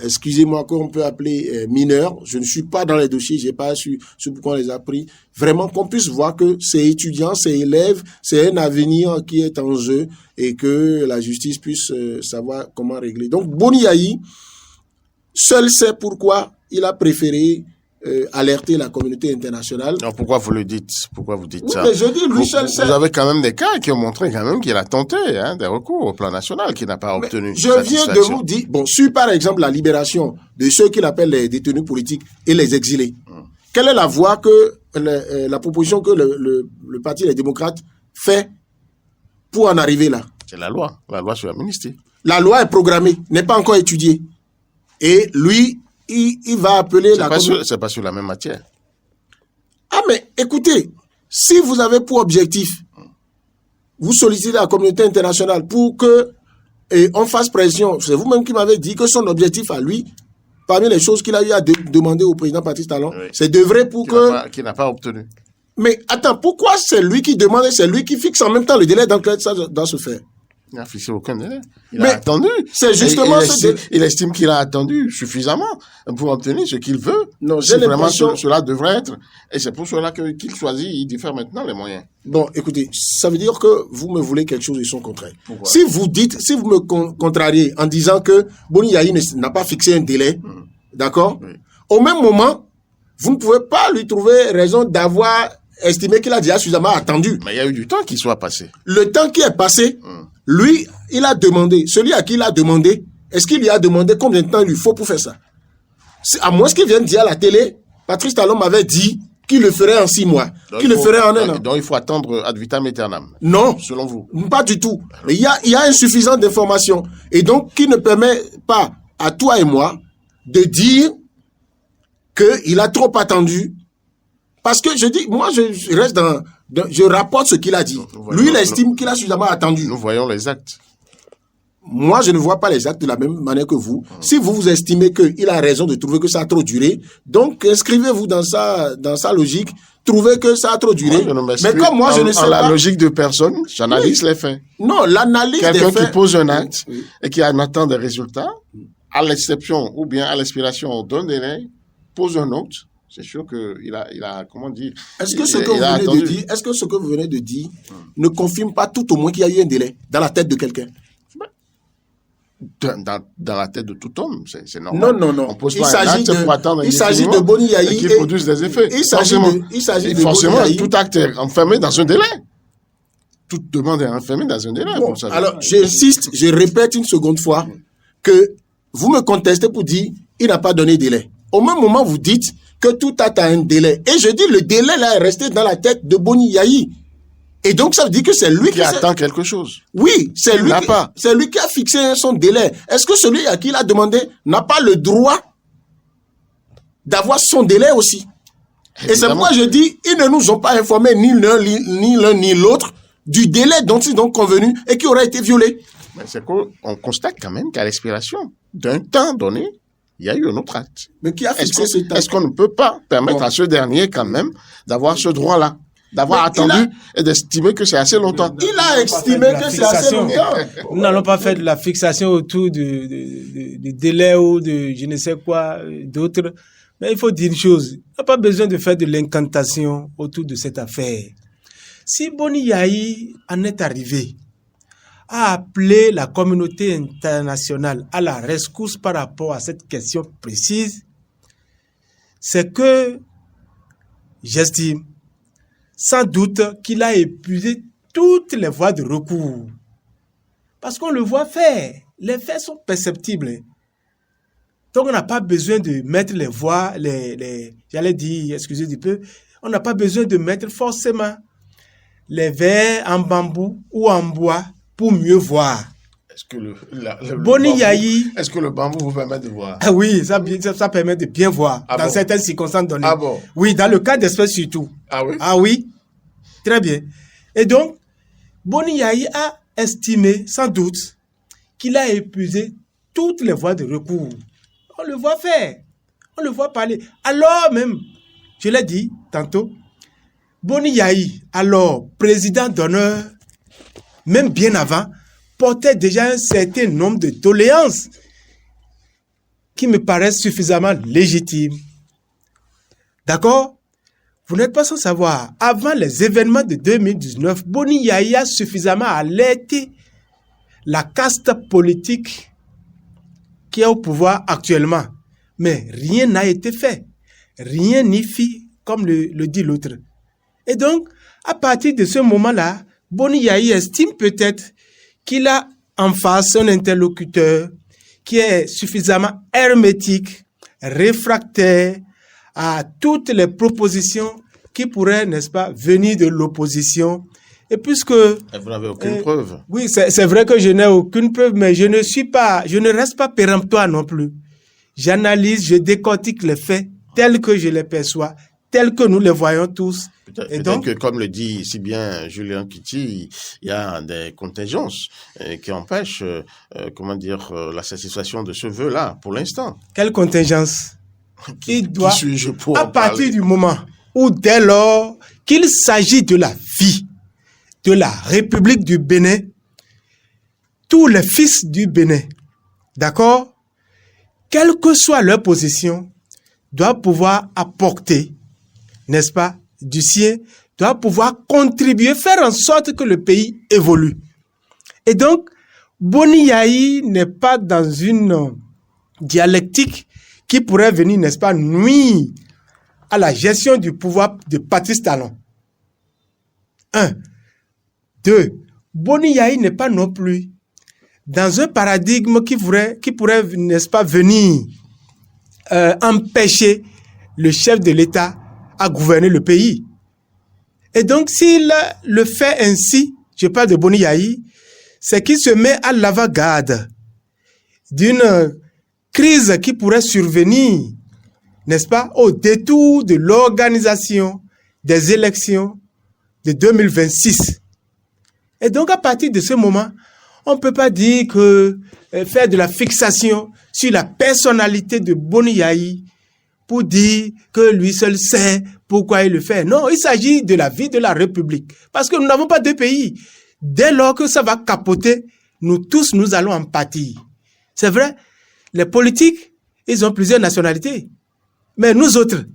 excusez-moi, qu'on peut appeler mineurs, je ne suis pas dans les dossiers, j'ai pas su pourquoi on les a pris, vraiment qu'on puisse voir que ces étudiants, ces élèves, c'est un avenir qui est en jeu et que la justice puisse savoir comment régler. Donc Boni Yayi, seul sait pourquoi il a préféré alerter la communauté internationale. Alors pourquoi vous le dites? Pourquoi vous dites ça? Mais je dis, lui seul sait. Vous avez quand même des cas qui ont montré quand même qu'il a tenté des recours au plan national, qu'il n'a pas obtenu. Je viens de vous dire, sur par exemple la libération de ceux qu'il appelle les détenus politiques et les exilés. Quelle est la voie que la proposition que le Parti des démocrates fait pour en arriver là? C'est la loi sur l'amnistie. La loi est programmée, n'est pas encore étudiée. Et lui, il va appeler c'est pas sur la même matière. Ah, mais écoutez, si vous avez pour objectif, vous sollicitez la communauté internationale pour que on fasse pression, c'est vous-même qui m'avez dit que son objectif à lui, parmi les choses qu'il a eu à demander au président Patrice Talon, c'est d'œuvrer pour qu'il n'a pas obtenu. Mais attends, pourquoi c'est lui qui demande et c'est lui qui fixe en même temps le délai dans lequel ça doit se faire? Il n'a fixé aucun délai. Il Mais a attendu. c'est justement il estime qu'il a attendu suffisamment pour obtenir ce qu'il veut. Non, j'ai c'est vraiment l'impression... cela devrait être. Et c'est pour cela qu'il choisit, il diffère maintenant les moyens. Bon, écoutez, ça veut dire que vous me voulez quelque chose de son contraire. Pourquoi? Si vous me contrariez en disant que Boni Yayi n'a pas fixé un délai, d'accord? Oui. Au même moment, vous ne pouvez pas lui trouver raison d'avoir estimé qu'il a déjà suffisamment attendu. Mais il y a eu du temps qui soit passé. Le temps qui est passé, lui, il a demandé. Celui à qui il a demandé, est-ce qu'il lui a demandé combien de temps il lui faut pour faire ça? À moins qu'il vienne dire à la télé, Patrice Talon m'avait dit qu'il le ferait en 6 mois, qu'il le ferait en 1 an. Donc il faut attendre ad vitam aeternam. Non. Selon vous? Pas du tout. Mais il y a insuffisance d'informations. Et donc, qui ne permet pas à toi et moi de dire qu'il a trop attendu. Parce que je dis, moi, je reste je rapporte ce qu'il a dit. Lui, il estime qu'il a suffisamment attendu. Nous voyons les actes. Moi, je ne vois pas les actes de la même manière que vous. Si vous estimez qu'il a raison de trouver que ça a trop duré, donc inscrivez-vous dans sa logique, trouvez que ça a trop duré. Mais comme moi, je ne sais pas... la logique de personne, j'analyse les faits. Non, l'analyse des faits... Quelqu'un qui pose un acte et qui en attend des résultats, à l'exception ou bien à l'inspiration d'un délai, pose un autre. C'est sûr qu'il a, comment dire... Est-ce que ce que vous venez de dire ne confirme pas tout au moins qu'il y a eu un délai dans la tête de quelqu'un? Dans la tête de tout homme, c'est normal. Non. On pose pas un acte pour attendre il s'agit de Boni Yayi qui produise des effets. Il s'agit de forcément, tout acte est enfermé dans un délai. Toute demande est enfermée dans un délai. Bon, alors, j'insiste, je répète une seconde fois que vous me contestez pour dire il n'a pas donné délai. Au même moment, vous dites que tout acte a un délai. Et je dis le délai là est resté dans la tête de Boni Yayi. Et donc, ça veut dire que c'est lui qui attend quelque chose. Oui, c'est lui qui a fixé son délai. Est-ce que celui à qui il a demandé n'a pas le droit d'avoir son délai aussi? Évidemment. Et c'est pourquoi je dis, ils ne nous ont pas informés ni l'un ni l'autre du délai dont ils ont convenu et qui aurait été violé. Mais c'est qu'on constate quand même qu'à l'expiration d'un temps donné, il y a eu un autre acte. Mais qui a fixé ce temps? Est-ce qu'on ne peut pas permettre à ce dernier quand même d'avoir ce droit-là? D'avoir attendu et d'estimer que c'est assez longtemps. Il a estimé que c'est assez longtemps. Nous n'allons pas faire de la fixation autour de délai ou de je ne sais quoi d'autre. Mais il faut dire une chose. Il n'y a pas besoin de faire de l'incantation autour de cette affaire. Si Boni Yayi en est arrivé à appeler la communauté internationale à la rescousse par rapport à cette question précise, c'est que j'estime sans doute qu'il a épuisé toutes les voies de recours. Parce qu'on le voit faire. Les faits sont perceptibles. Donc on n'a pas besoin de mettre les voies, j'allais dire, excusez du peu, on n'a pas besoin de mettre forcément les verres en bambou ou en bois pour mieux voir. Est-ce que Boni Yayi... Est-ce que le bambou vous permet de voir? Ah oui, ça permet de bien voir dans certaines circonstances données. Ah bon? Oui, dans le cas d'espèce surtout. Ah oui? Ah oui, très bien. Et donc, Boni Yayi a estimé, sans doute, qu'il a épuisé toutes les voies de recours. On le voit faire, on le voit parler. Alors même, je l'ai dit tantôt, Boni Yayi, alors président d'honneur, même bien avant, portait déjà un certain nombre de doléances qui me paraissent suffisamment légitimes. D'accord? Vous n'êtes pas sans savoir, avant les événements de 2019, Boni Yayi a suffisamment alerté la caste politique qui est au pouvoir actuellement. Mais rien n'a été fait. Rien n'y fit, comme le dit l'autre. Et donc, à partir de ce moment-là, Boni Yayi estime peut-être qu'il a en face un interlocuteur qui est suffisamment hermétique, réfractaire à toutes les propositions qui pourraient, n'est-ce pas, venir de l'opposition. Et puisque... Et vous n'avez aucune preuve. Oui, c'est vrai que je n'ai aucune preuve, mais je ne reste pas péremptoire non plus. J'analyse, je décortique les faits tels que je les perçois, tels que nous les voyons tous. Et donc, que, comme le dit si bien Julien Kitty, il y a des contingences qui empêchent, la satisfaction de ce vœu-là, pour l'instant. Quelle contingence? Il doit, qui suis-je pour à partir du moment où, dès lors qu'il s'agit de la vie de la République du Bénin, tous les fils du Bénin, d'accord, quelle que soit leur position, doivent pouvoir apporter, n'est-ce pas, du sien, doivent pouvoir contribuer, faire en sorte que le pays évolue. Et donc, Boni Yayi n'est pas dans une dialectique qui pourrait venir, n'est-ce pas, nuire à la gestion du pouvoir de Patrice Talon. 1. 2. Boni Yayi n'est pas non plus dans un paradigme qui pourrait, n'est-ce pas, venir empêcher le chef de l'État à gouverner le pays. Et donc, s'il le fait ainsi, je parle de Boni Yayi, c'est qu'il se met à l'avant-garde d'une crise qui pourrait survenir, n'est-ce pas, au détour de l'organisation des élections de 2026. Et donc, à partir de ce moment, on ne peut pas dire que faire de la fixation sur la personnalité de Boni Yayi pour dire que lui seul sait pourquoi il le fait. Non, il s'agit de la vie de la République. Parce que nous n'avons pas deux pays. Dès lors que ça va capoter, nous tous, nous allons en pâtir. C'est vrai, les politiques, ils ont plusieurs nationalités. Mais nous autres,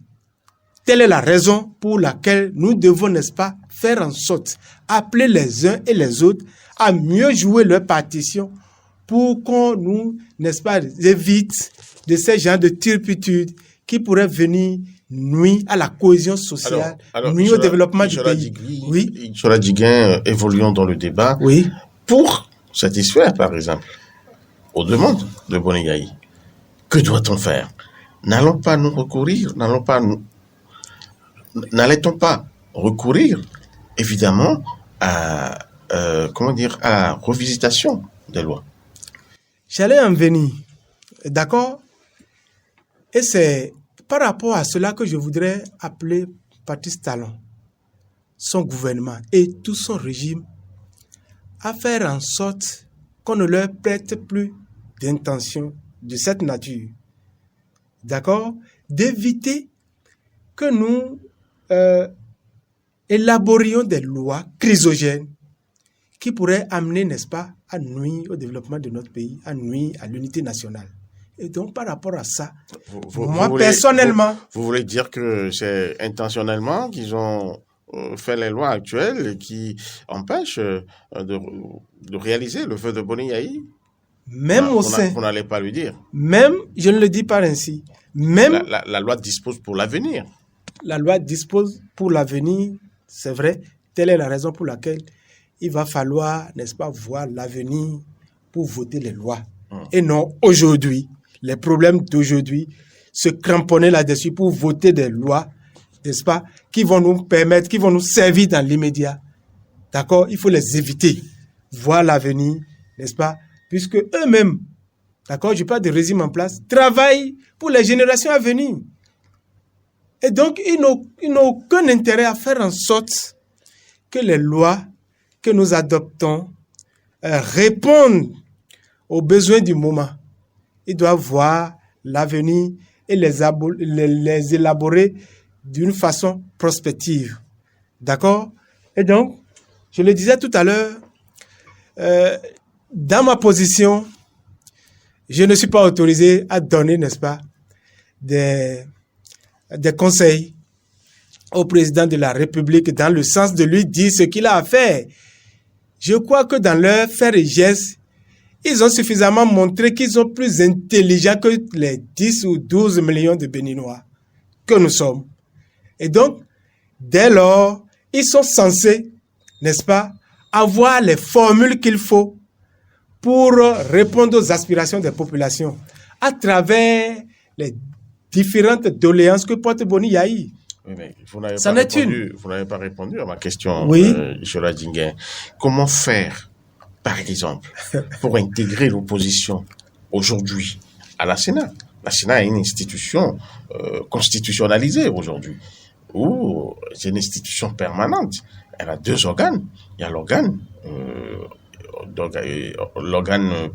telle est la raison pour laquelle nous devons, n'est-ce pas, faire en sorte, appeler les uns et les autres à mieux jouer leur partition pour qu'on nous, n'est-ce pas, évite de ces genres de turpitudes qui pourraient venir nuire à la cohésion sociale, nuire au développement du pays. Oui. Sur la Diguin, évoluons dans le débat. Oui. Pour satisfaire, par exemple, aux demandes de Boni Yayi, que doit-on faire? N'allons-on pas recourir, évidemment, à la revisitation des lois? J'allais en venir, d'accord? Et c'est par rapport à cela que je voudrais appeler Patrice Talon, son gouvernement et tout son régime à faire en sorte qu'on ne leur prête plus d'intention de cette nature. D'accord? D'éviter que nous élaborions des lois chrysogènes qui pourraient amener, n'est-ce pas, à nuire au développement de notre pays, à nuire à l'unité nationale. Et donc, par rapport à ça, personnellement... Vous voulez dire que c'est intentionnellement qu'ils ont fait les lois actuelles qui empêchent de réaliser le vœu de Boni Yayi? Même au sein... Vous n'allez pas lui dire. Même, je ne le dis pas ainsi. Même... La loi dispose pour l'avenir. La loi dispose pour l'avenir, c'est vrai. Telle est la raison pour laquelle il va falloir, n'est-ce pas, voir l'avenir pour voter les lois. Et non aujourd'hui. Les problèmes d'aujourd'hui, se cramponner là-dessus pour voter des lois, n'est-ce pas, qui vont nous permettre, qui vont nous servir dans l'immédiat. D'accord? Il faut les éviter. Voir l'avenir, n'est-ce pas? Puisque eux-mêmes, d'accord, je parle de régime en place, travaillent pour les générations à venir. Et donc, ils n'ont aucun intérêt à faire en sorte que les lois que nous adoptons répondent aux besoins du moment. Ils doivent voir l'avenir et les élaborer d'une façon prospective. D'accord? Et donc, je le disais tout à l'heure, dans ma position, je ne suis pas autorisé à donner, n'est-ce pas, des conseils au président de la République dans le sens de lui dire ce qu'il a à faire. Je crois que dans leur faire et gestes, ils ont suffisamment montré qu'ils sont plus intelligents que les 10 ou 12 millions de Béninois que nous sommes. Et donc, dès lors, ils sont censés, n'est-ce pas, avoir les formules qu'il faut pour répondre aux aspirations des populations à travers les différentes doléances que porte Boni Yayi. Oui, mais vous n'avez pas répondu à ma question, oui. Jola Diguin. Comment faire, par exemple, pour intégrer l'opposition aujourd'hui à la Sénat? La Sénat est une institution constitutionnalisée aujourd'hui, ou c'est une institution permanente. Elle a deux organes. Il y a l'organe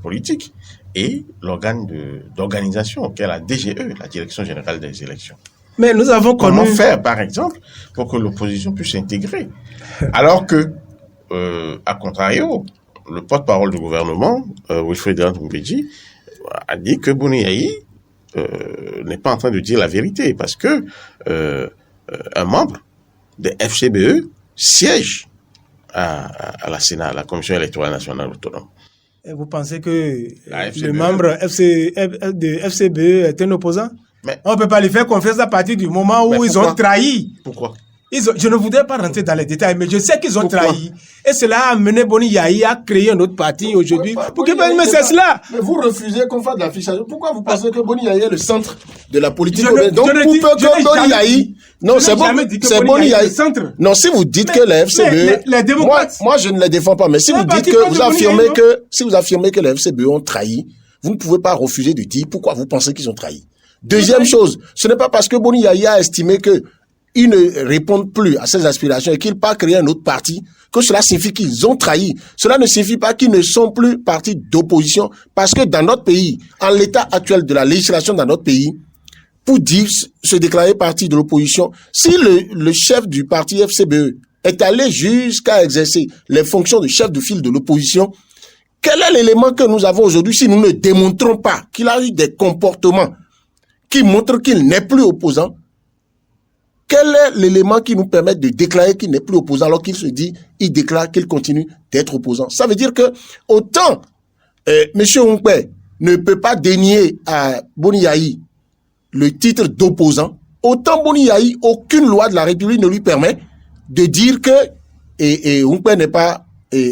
politique et l'organe d'organisation, qui est la DGE, la Direction Générale des Élections. Mais nous avons Comment faire, par exemple, pour que l'opposition puisse s'intégrer? Alors que, à contrario, le porte-parole du gouvernement, Wilfried Ndoumbedji, a dit que Boni Yayi n'est pas en train de dire la vérité parce que un membre de FCBE siège à la Sénat, à la Commission électorale nationale autonome. Et vous pensez que le membre de FCBE est un opposant? Mais on ne peut pas lui faire confiance à partir du moment où ils ont trahi. Pourquoi? Je ne voudrais pas rentrer dans les détails, mais je sais qu'ils ont trahi. Et cela a amené Boni Yayi à créer un autre parti aujourd'hui. Mais c'est cela. Mais vous refusez qu'on fasse de l'affichage. Pourquoi vous pensez que Boni Yayi est le centre de la politique? Donc, pour peu que Boni Yayi... Non, c'est bon. C'est Boni Yayi. Non, si vous dites que la FCBE... Les démocrates... Moi, je ne les défends pas. Mais si vous dites que vous affirmez que les FCBE ont trahi, vous ne pouvez pas refuser de dire pourquoi vous pensez qu'ils ont trahi. Deuxième chose, ce n'est pas parce que Boni Yayi a estimé que ils ne répondent plus à ces aspirations et qu'ils partent créer un autre parti, que cela signifie qu'ils ont trahi. Cela ne signifie pas qu'ils ne sont plus partis d'opposition, parce que dans notre pays, en l'état actuel de la législation dans notre pays, pour dire se déclarer parti de l'opposition, si le chef du parti FCBE est allé jusqu'à exercer les fonctions de chef de file de l'opposition, quel est l'élément que nous avons aujourd'hui si nous ne démontrons pas qu'il a eu des comportements qui montrent qu'il n'est plus opposant? Quel est l'élément qui nous permet de déclarer qu'il n'est plus opposant alors qu'il se dit, il déclare qu'il continue d'être opposant? Ça veut dire que autant M. Onkpe ne peut pas dénier à Boni Yayi le titre d'opposant, autant Boni Yayi, aucune loi de la République ne lui permet de dire que Onkpe n'est pas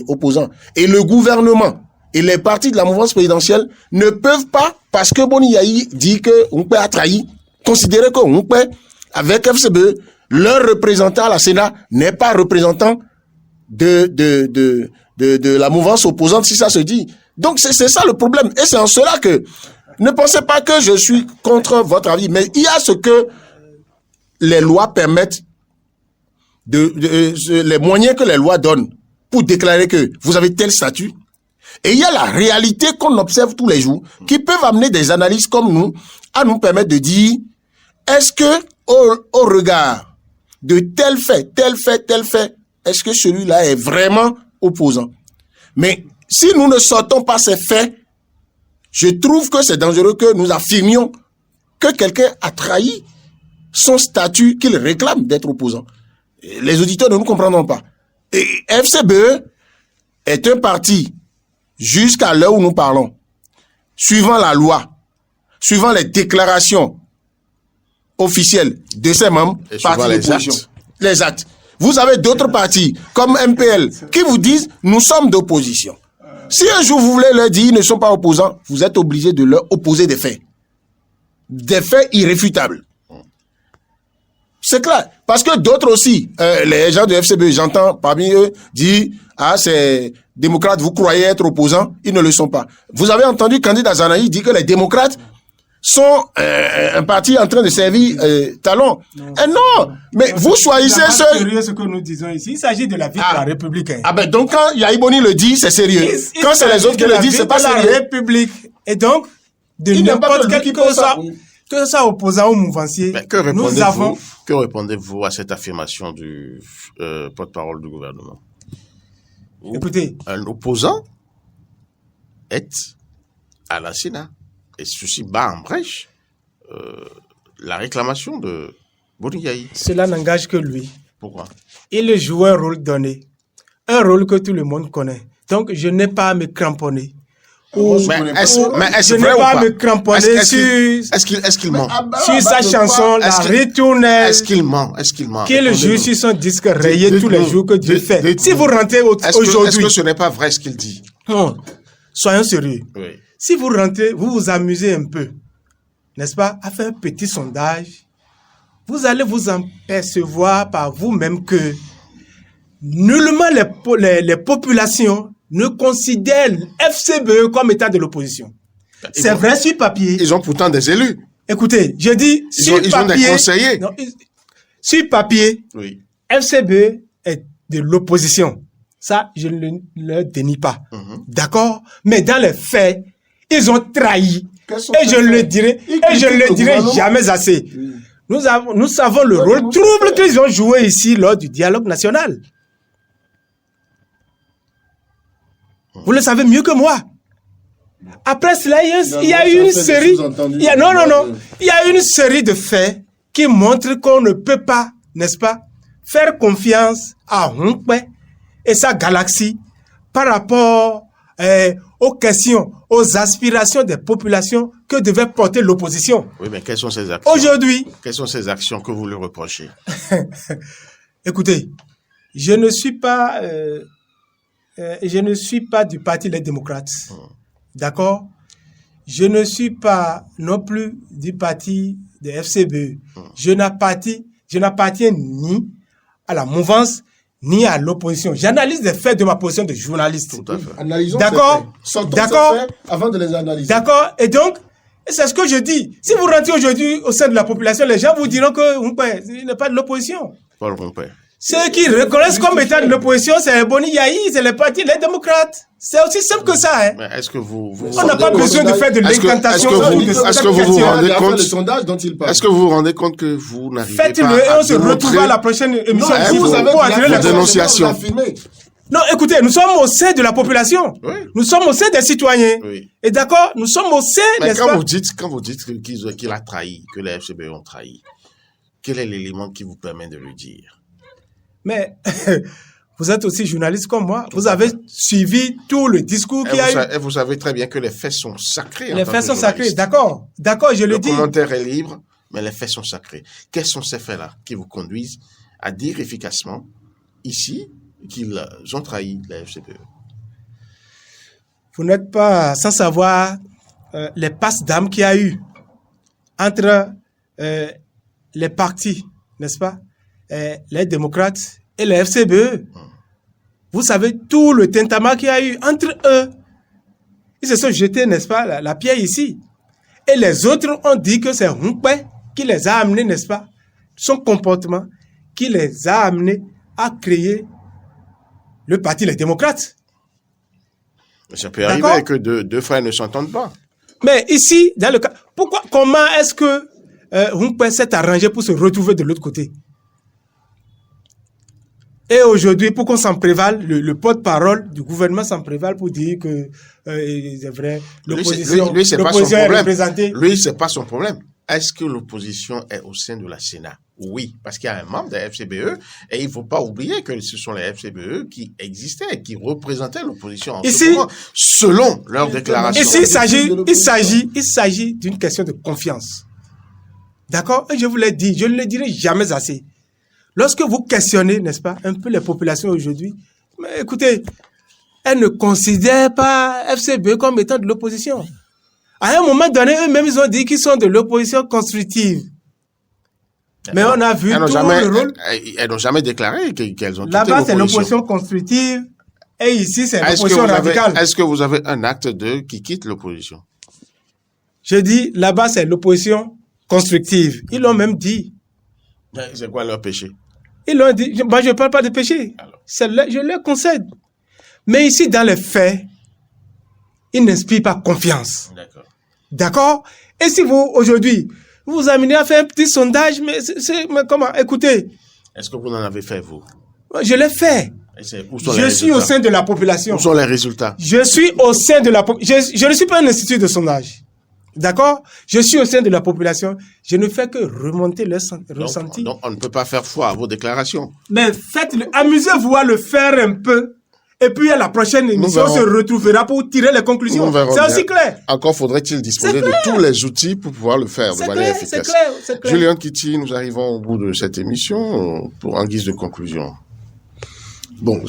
opposant. Et le gouvernement et les partis de la mouvance présidentielle ne peuvent pas, parce que Boni Yayi dit que Onkpe a trahi, considérer que Onkpe avec FCBE, leur représentant à la Sénat n'est pas représentant de la mouvance opposante, si ça se dit. Donc, c'est ça le problème. Et c'est en cela que, ne pensez pas que je suis contre votre avis, mais il y a ce que les lois permettent, les moyens que les lois donnent pour déclarer que vous avez tel statut. Et il y a la réalité qu'on observe tous les jours, qui peuvent amener des analyses comme nous, à nous permettre de dire, est-ce que, au regard de tel fait, est-ce que celui-là est vraiment opposant? Mais si nous ne sortons pas ces faits, je trouve que c'est dangereux que nous affirmions que quelqu'un a trahi son statut qu'il réclame d'être opposant. Les auditeurs ne nous comprendront pas. Et FCBE est un parti, jusqu'à l'heure où nous parlons, suivant la loi, suivant les déclarations officiels de ces membres, partis d'opposition. Les actes. Vous avez d'autres partis, comme MPL, qui vous disent, nous sommes d'opposition. Si un jour vous voulez leur dire, ils ne sont pas opposants, vous êtes obligé de leur opposer des faits. Des faits irréfutables. C'est clair. Parce que d'autres aussi, les gens de FCB, j'entends parmi eux, dire, ces démocrates, vous croyez être opposants, ils ne le sont pas. Vous avez entendu Candide Azanaï dire que les démocrates sont un parti en train de servir talon. Non, mais vous choisissez c'est sérieux ce que nous disons ici. Il s'agit de la vie de la République. Ben donc quand Yayi Boni le dit, c'est sérieux. Quand c'est les autres qui le disent, c'est pas sérieux. La République. Et donc, de n'importe quel que ce soit opposant ou mouvancier, nous avons... Que répondez-vous à cette affirmation du porte-parole du gouvernement? Écoutez. Un opposant est à la Sénat. Et ceci bat en brèche la réclamation de Boni Yayi. Cela n'engage que lui. Pourquoi? Il joue un rôle donné. Un rôle que tout le monde connaît. Donc, je n'ai pas à me cramponner. Est-ce vrai ou pas? Me cramponner est-ce qu'il ment? Sur sa chanson, la ritournelle. Est-ce qu'il ment? Qu'il joue sur son disque rayé tous les jours que Dieu fait. Si vous rentrez aujourd'hui... Est-ce que ce n'est pas vrai ce qu'il dit? Non. Soyons sérieux. Oui. Si vous rentrez, vous vous amusez un peu, n'est-ce pas, à faire un petit sondage, vous allez vous en percevoir par vous-même que nullement les populations ne considèrent FCBE comme état de l'opposition. C'est vrai sur papier. Ils ont pourtant des élus. Écoutez, je dis sur papier. Ils ont des conseillers. Non, sur papier, oui. FCBE est de l'opposition. Ça, je ne le dénie pas. D'accord? Mais dans les faits, ils ont trahi. Et je le dirai jamais assez. Nous savons le rôle trouble qu'ils ont joué ici lors du dialogue national. Vous le savez mieux que moi. Après cela, il y a une série... Il y a une série de faits qui montrent qu'on ne peut pas, n'est-ce pas, faire confiance à Hunkwe et sa galaxie par rapport aux questions, aux aspirations des populations que devait porter l'opposition. Oui, mais quelles sont ces actions? Aujourd'hui... Quelles sont ces actions que vous lui reprochez? Écoutez, je ne suis pas du parti Les Démocrates. D'accord? Je ne suis pas non plus du parti des FCBE. Je n'appartiens ni à la mouvance, ni à l'opposition. J'analyse les faits de ma position de journaliste. Tout à fait. Analysons D'accord? ces faits. Sortons D'accord? ces faits avant de les analyser. D'accord? Et donc, c'est ce que je dis. Si vous rentrez aujourd'hui au sein de la population, les gens vous diront que il n'est pas de l'opposition. Paul Rompé. Ceux qui reconnaissent comme étant de l'opposition, c'est Boni Yahi, c'est le parti Les Démocrates. C'est aussi simple que ça. Hein. Mais est-ce que vous On n'a pas besoin de faire de l'incantation. Est-ce que vous vous rendez compte le sondage dont il parle. Est-ce que vous vous rendez compte que vous n'arrivez pas Faites-le et on se démontrer retrouve à la prochaine émission. Non, Si vous savez pour que attirer la les dénonciation. filmé. Non, écoutez, nous sommes au sein de la population. Oui. Nous sommes au sein des citoyens. Oui. Et d'accord, nous sommes au sein, Mais n'est-ce quand pas? vous dites qu'il a trahi, que les FCBE ont trahi, quel est l'élément qui vous permet de le dire? Mais vous êtes aussi journaliste comme moi. Vous avez suivi tout le discours qu'il y a eu. Et vous savez très bien que les faits sont sacrés. Les faits sont sacrés, d'accord. D'accord, je le dis. Le commentaire est libre, mais les faits sont sacrés. Quels sont ces faits-là qui vous conduisent à dire efficacement, ici, qu'ils ont trahi la FCBE? Vous n'êtes pas sans savoir les passes d'âme qu'il y a eu entre les partis, n'est-ce pas, les démocrates et les FCBE. Vous savez tout le tintamarre qu'il y a eu entre eux. Ils se sont jetés, n'est-ce pas, la pierre ici. Et les autres ont dit que c'est Hunkwe qui les a amenés, n'est-ce pas, son comportement qui les a amenés à créer le parti Les Démocrates. Ça peut arriver que deux frères ne s'entendent pas. Mais ici, dans le cas, comment est-ce que Hunkwe s'est arrangé pour se retrouver de l'autre côté? Et aujourd'hui, pour qu'on s'en prévale, le porte-parole du gouvernement s'en prévale pour dire que c'est vrai, l'opposition est représentée. Lui, c'est pas son problème. Est-ce que l'opposition est au sein de la Sénat? Oui, parce qu'il y a un membre de la FCBE et il ne faut pas oublier que ce sont les FCBE qui existaient et qui représentaient l'opposition en ce moment, selon leur déclaration. Ici, il s'agit d'une question de confiance. D'accord? Et je vous l'ai dit, je ne le dirai jamais assez. Lorsque vous questionnez, n'est-ce pas, un peu les populations aujourd'hui, mais écoutez, elles ne considèrent pas FCBE comme étant de l'opposition. À un moment donné, eux-mêmes, ils ont dit qu'ils sont de l'opposition constructive. Mais on a vu tout le rôle. Elles n'ont jamais déclaré qu'elles ont quitté l'opposition. Là-bas, c'est l'opposition constructive et ici, c'est l'opposition radicale. Est-ce que vous avez un acte qui quitte l'opposition? Je dis, là-bas, c'est l'opposition constructive. Ils l'ont même dit. C'est quoi leur péché? Ils l'ont dit. Moi, je ne parle pas de péché. Je leur concède. Mais ici, dans les faits, ils n'inspirent pas confiance. D'accord? Et si vous, aujourd'hui, vous vous amenez à faire un petit sondage, mais comment? Écoutez. Est-ce que vous en avez fait, vous? Je l'ai fait. Je suis au sein de la population. Où sont les résultats? Je suis au sein de la population. Je ne suis pas un institut de sondage. D'accord? Je suis au sein de la population. Je ne fais que remonter le ressenti. Donc, on ne peut pas faire foi à vos déclarations. Mais faites-le. Amusez-vous à le faire un peu. Et puis, à la prochaine émission, on se retrouvera pour tirer les conclusions. C'est aussi clair. Encore faudrait-il disposer de tous les outils pour pouvoir le faire de manière efficace. C'est clair. Julien Kitty, nous arrivons au bout de cette émission en guise de conclusion. Bon,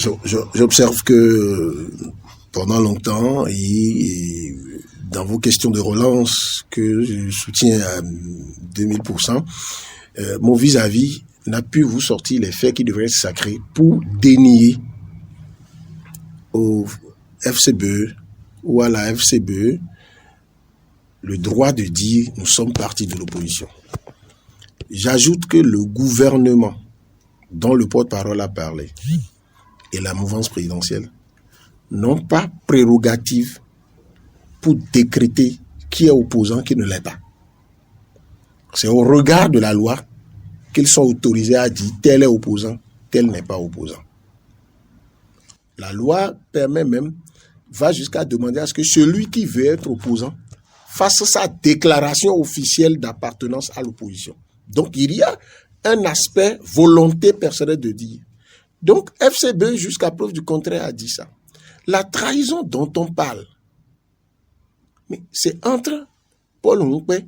j'observe que pendant longtemps, et dans vos questions de relance que je soutiens à 2000%, mon vis-à-vis n'a pu vous sortir les faits qui devraient être sacrés pour dénier au FCBE ou à la FCBE le droit de dire nous sommes partis de l'opposition. J'ajoute que le gouvernement dont le porte-parole a parlé et la mouvance présidentielle n'ont pas prérogative pour décréter qui est opposant, qui ne l'est pas. C'est au regard de la loi qu'ils sont autorisés à dire tel est opposant, tel n'est pas opposant. La loi permet même va jusqu'à demander à ce que celui qui veut être opposant fasse sa déclaration officielle d'appartenance à l'opposition. Donc, il y a un aspect volonté personnelle de dire. Donc, FCB, jusqu'à preuve du contraire, a dit ça. La trahison dont on parle, mais c'est entre Paul Nkwe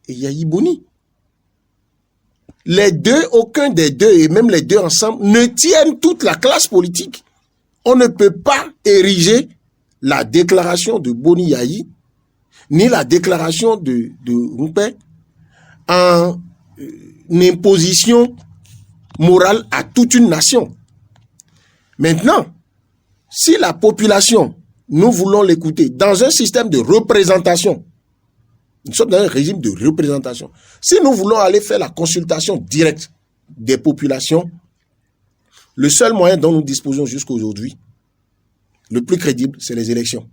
et Yayi Boni. Les deux, aucun des deux, et même les deux ensemble, ne tiennent toute la classe politique. On ne peut pas ériger la déclaration de Boni Yayi, ni la déclaration de Nkwe en imposition morale à toute une nation. Maintenant, si la population, nous voulons l'écouter, dans un système de représentation, nous sommes dans un régime de représentation. Si nous voulons aller faire la consultation directe des populations, le seul moyen dont nous disposons jusqu'à aujourd'hui, le plus crédible, c'est les élections.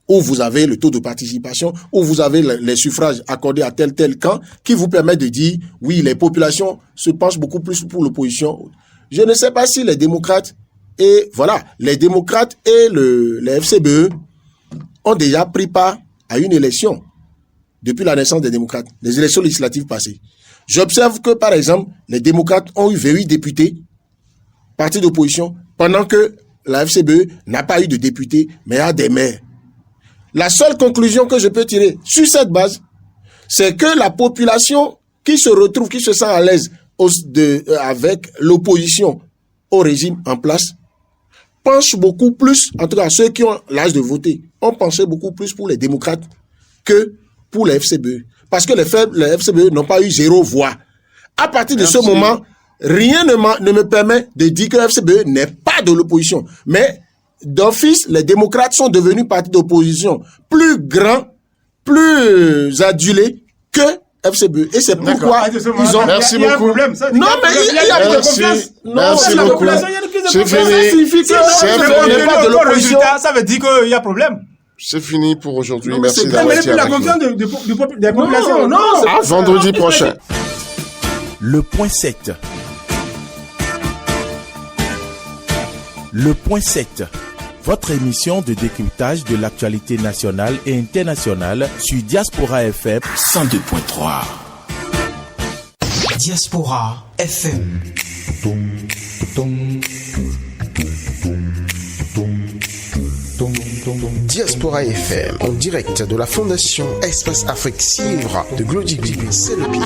Où vous avez le taux de participation, où vous avez les suffrages accordés à tel camp, qui vous permet de dire, oui, les populations se penchent beaucoup plus pour l'opposition. Je ne sais pas si les démocrates et les démocrates et les FCBE ont déjà pris part à une élection depuis la naissance des démocrates, les élections législatives passées. J'observe que, par exemple, les démocrates ont eu 28 députés, partis d'opposition, pendant que la FCBE n'a pas eu de députés, mais a des maires. La seule conclusion que je peux tirer sur cette base, c'est que la population qui se retrouve, qui se sent à l'aise avec l'opposition au régime en place, penche beaucoup plus, en tout cas ceux qui ont l'âge de voter, ont penché beaucoup plus pour les démocrates que pour les FCBE. Parce que les FCBE n'ont pas eu 0 voix. À partir de ce moment, rien ne me permet de dire que le FCBE n'est pas de l'opposition. Mais d'office, les démocrates sont devenus partis d'opposition plus grands, plus adulés que FCBE. Et c'est pourquoi ils ont... Merci beaucoup. Non, mais il y a de confiance. Merci beaucoup. C'est fini. Ça veut dire qu'il y a problème. C'est fini pour aujourd'hui. Non, Merci c'est d'avoir Mais été la avec nous. confiance des populations. Non, À vendredi prochain. Le point 7. Le point 7. Votre émission de décryptage de l'actualité nationale et internationale sur Diaspora FM 102.3. Diaspora FM. Diaspora FM, en direct de la Fondation Espace Afrique Civre de Glody Bibi, c'est le pied.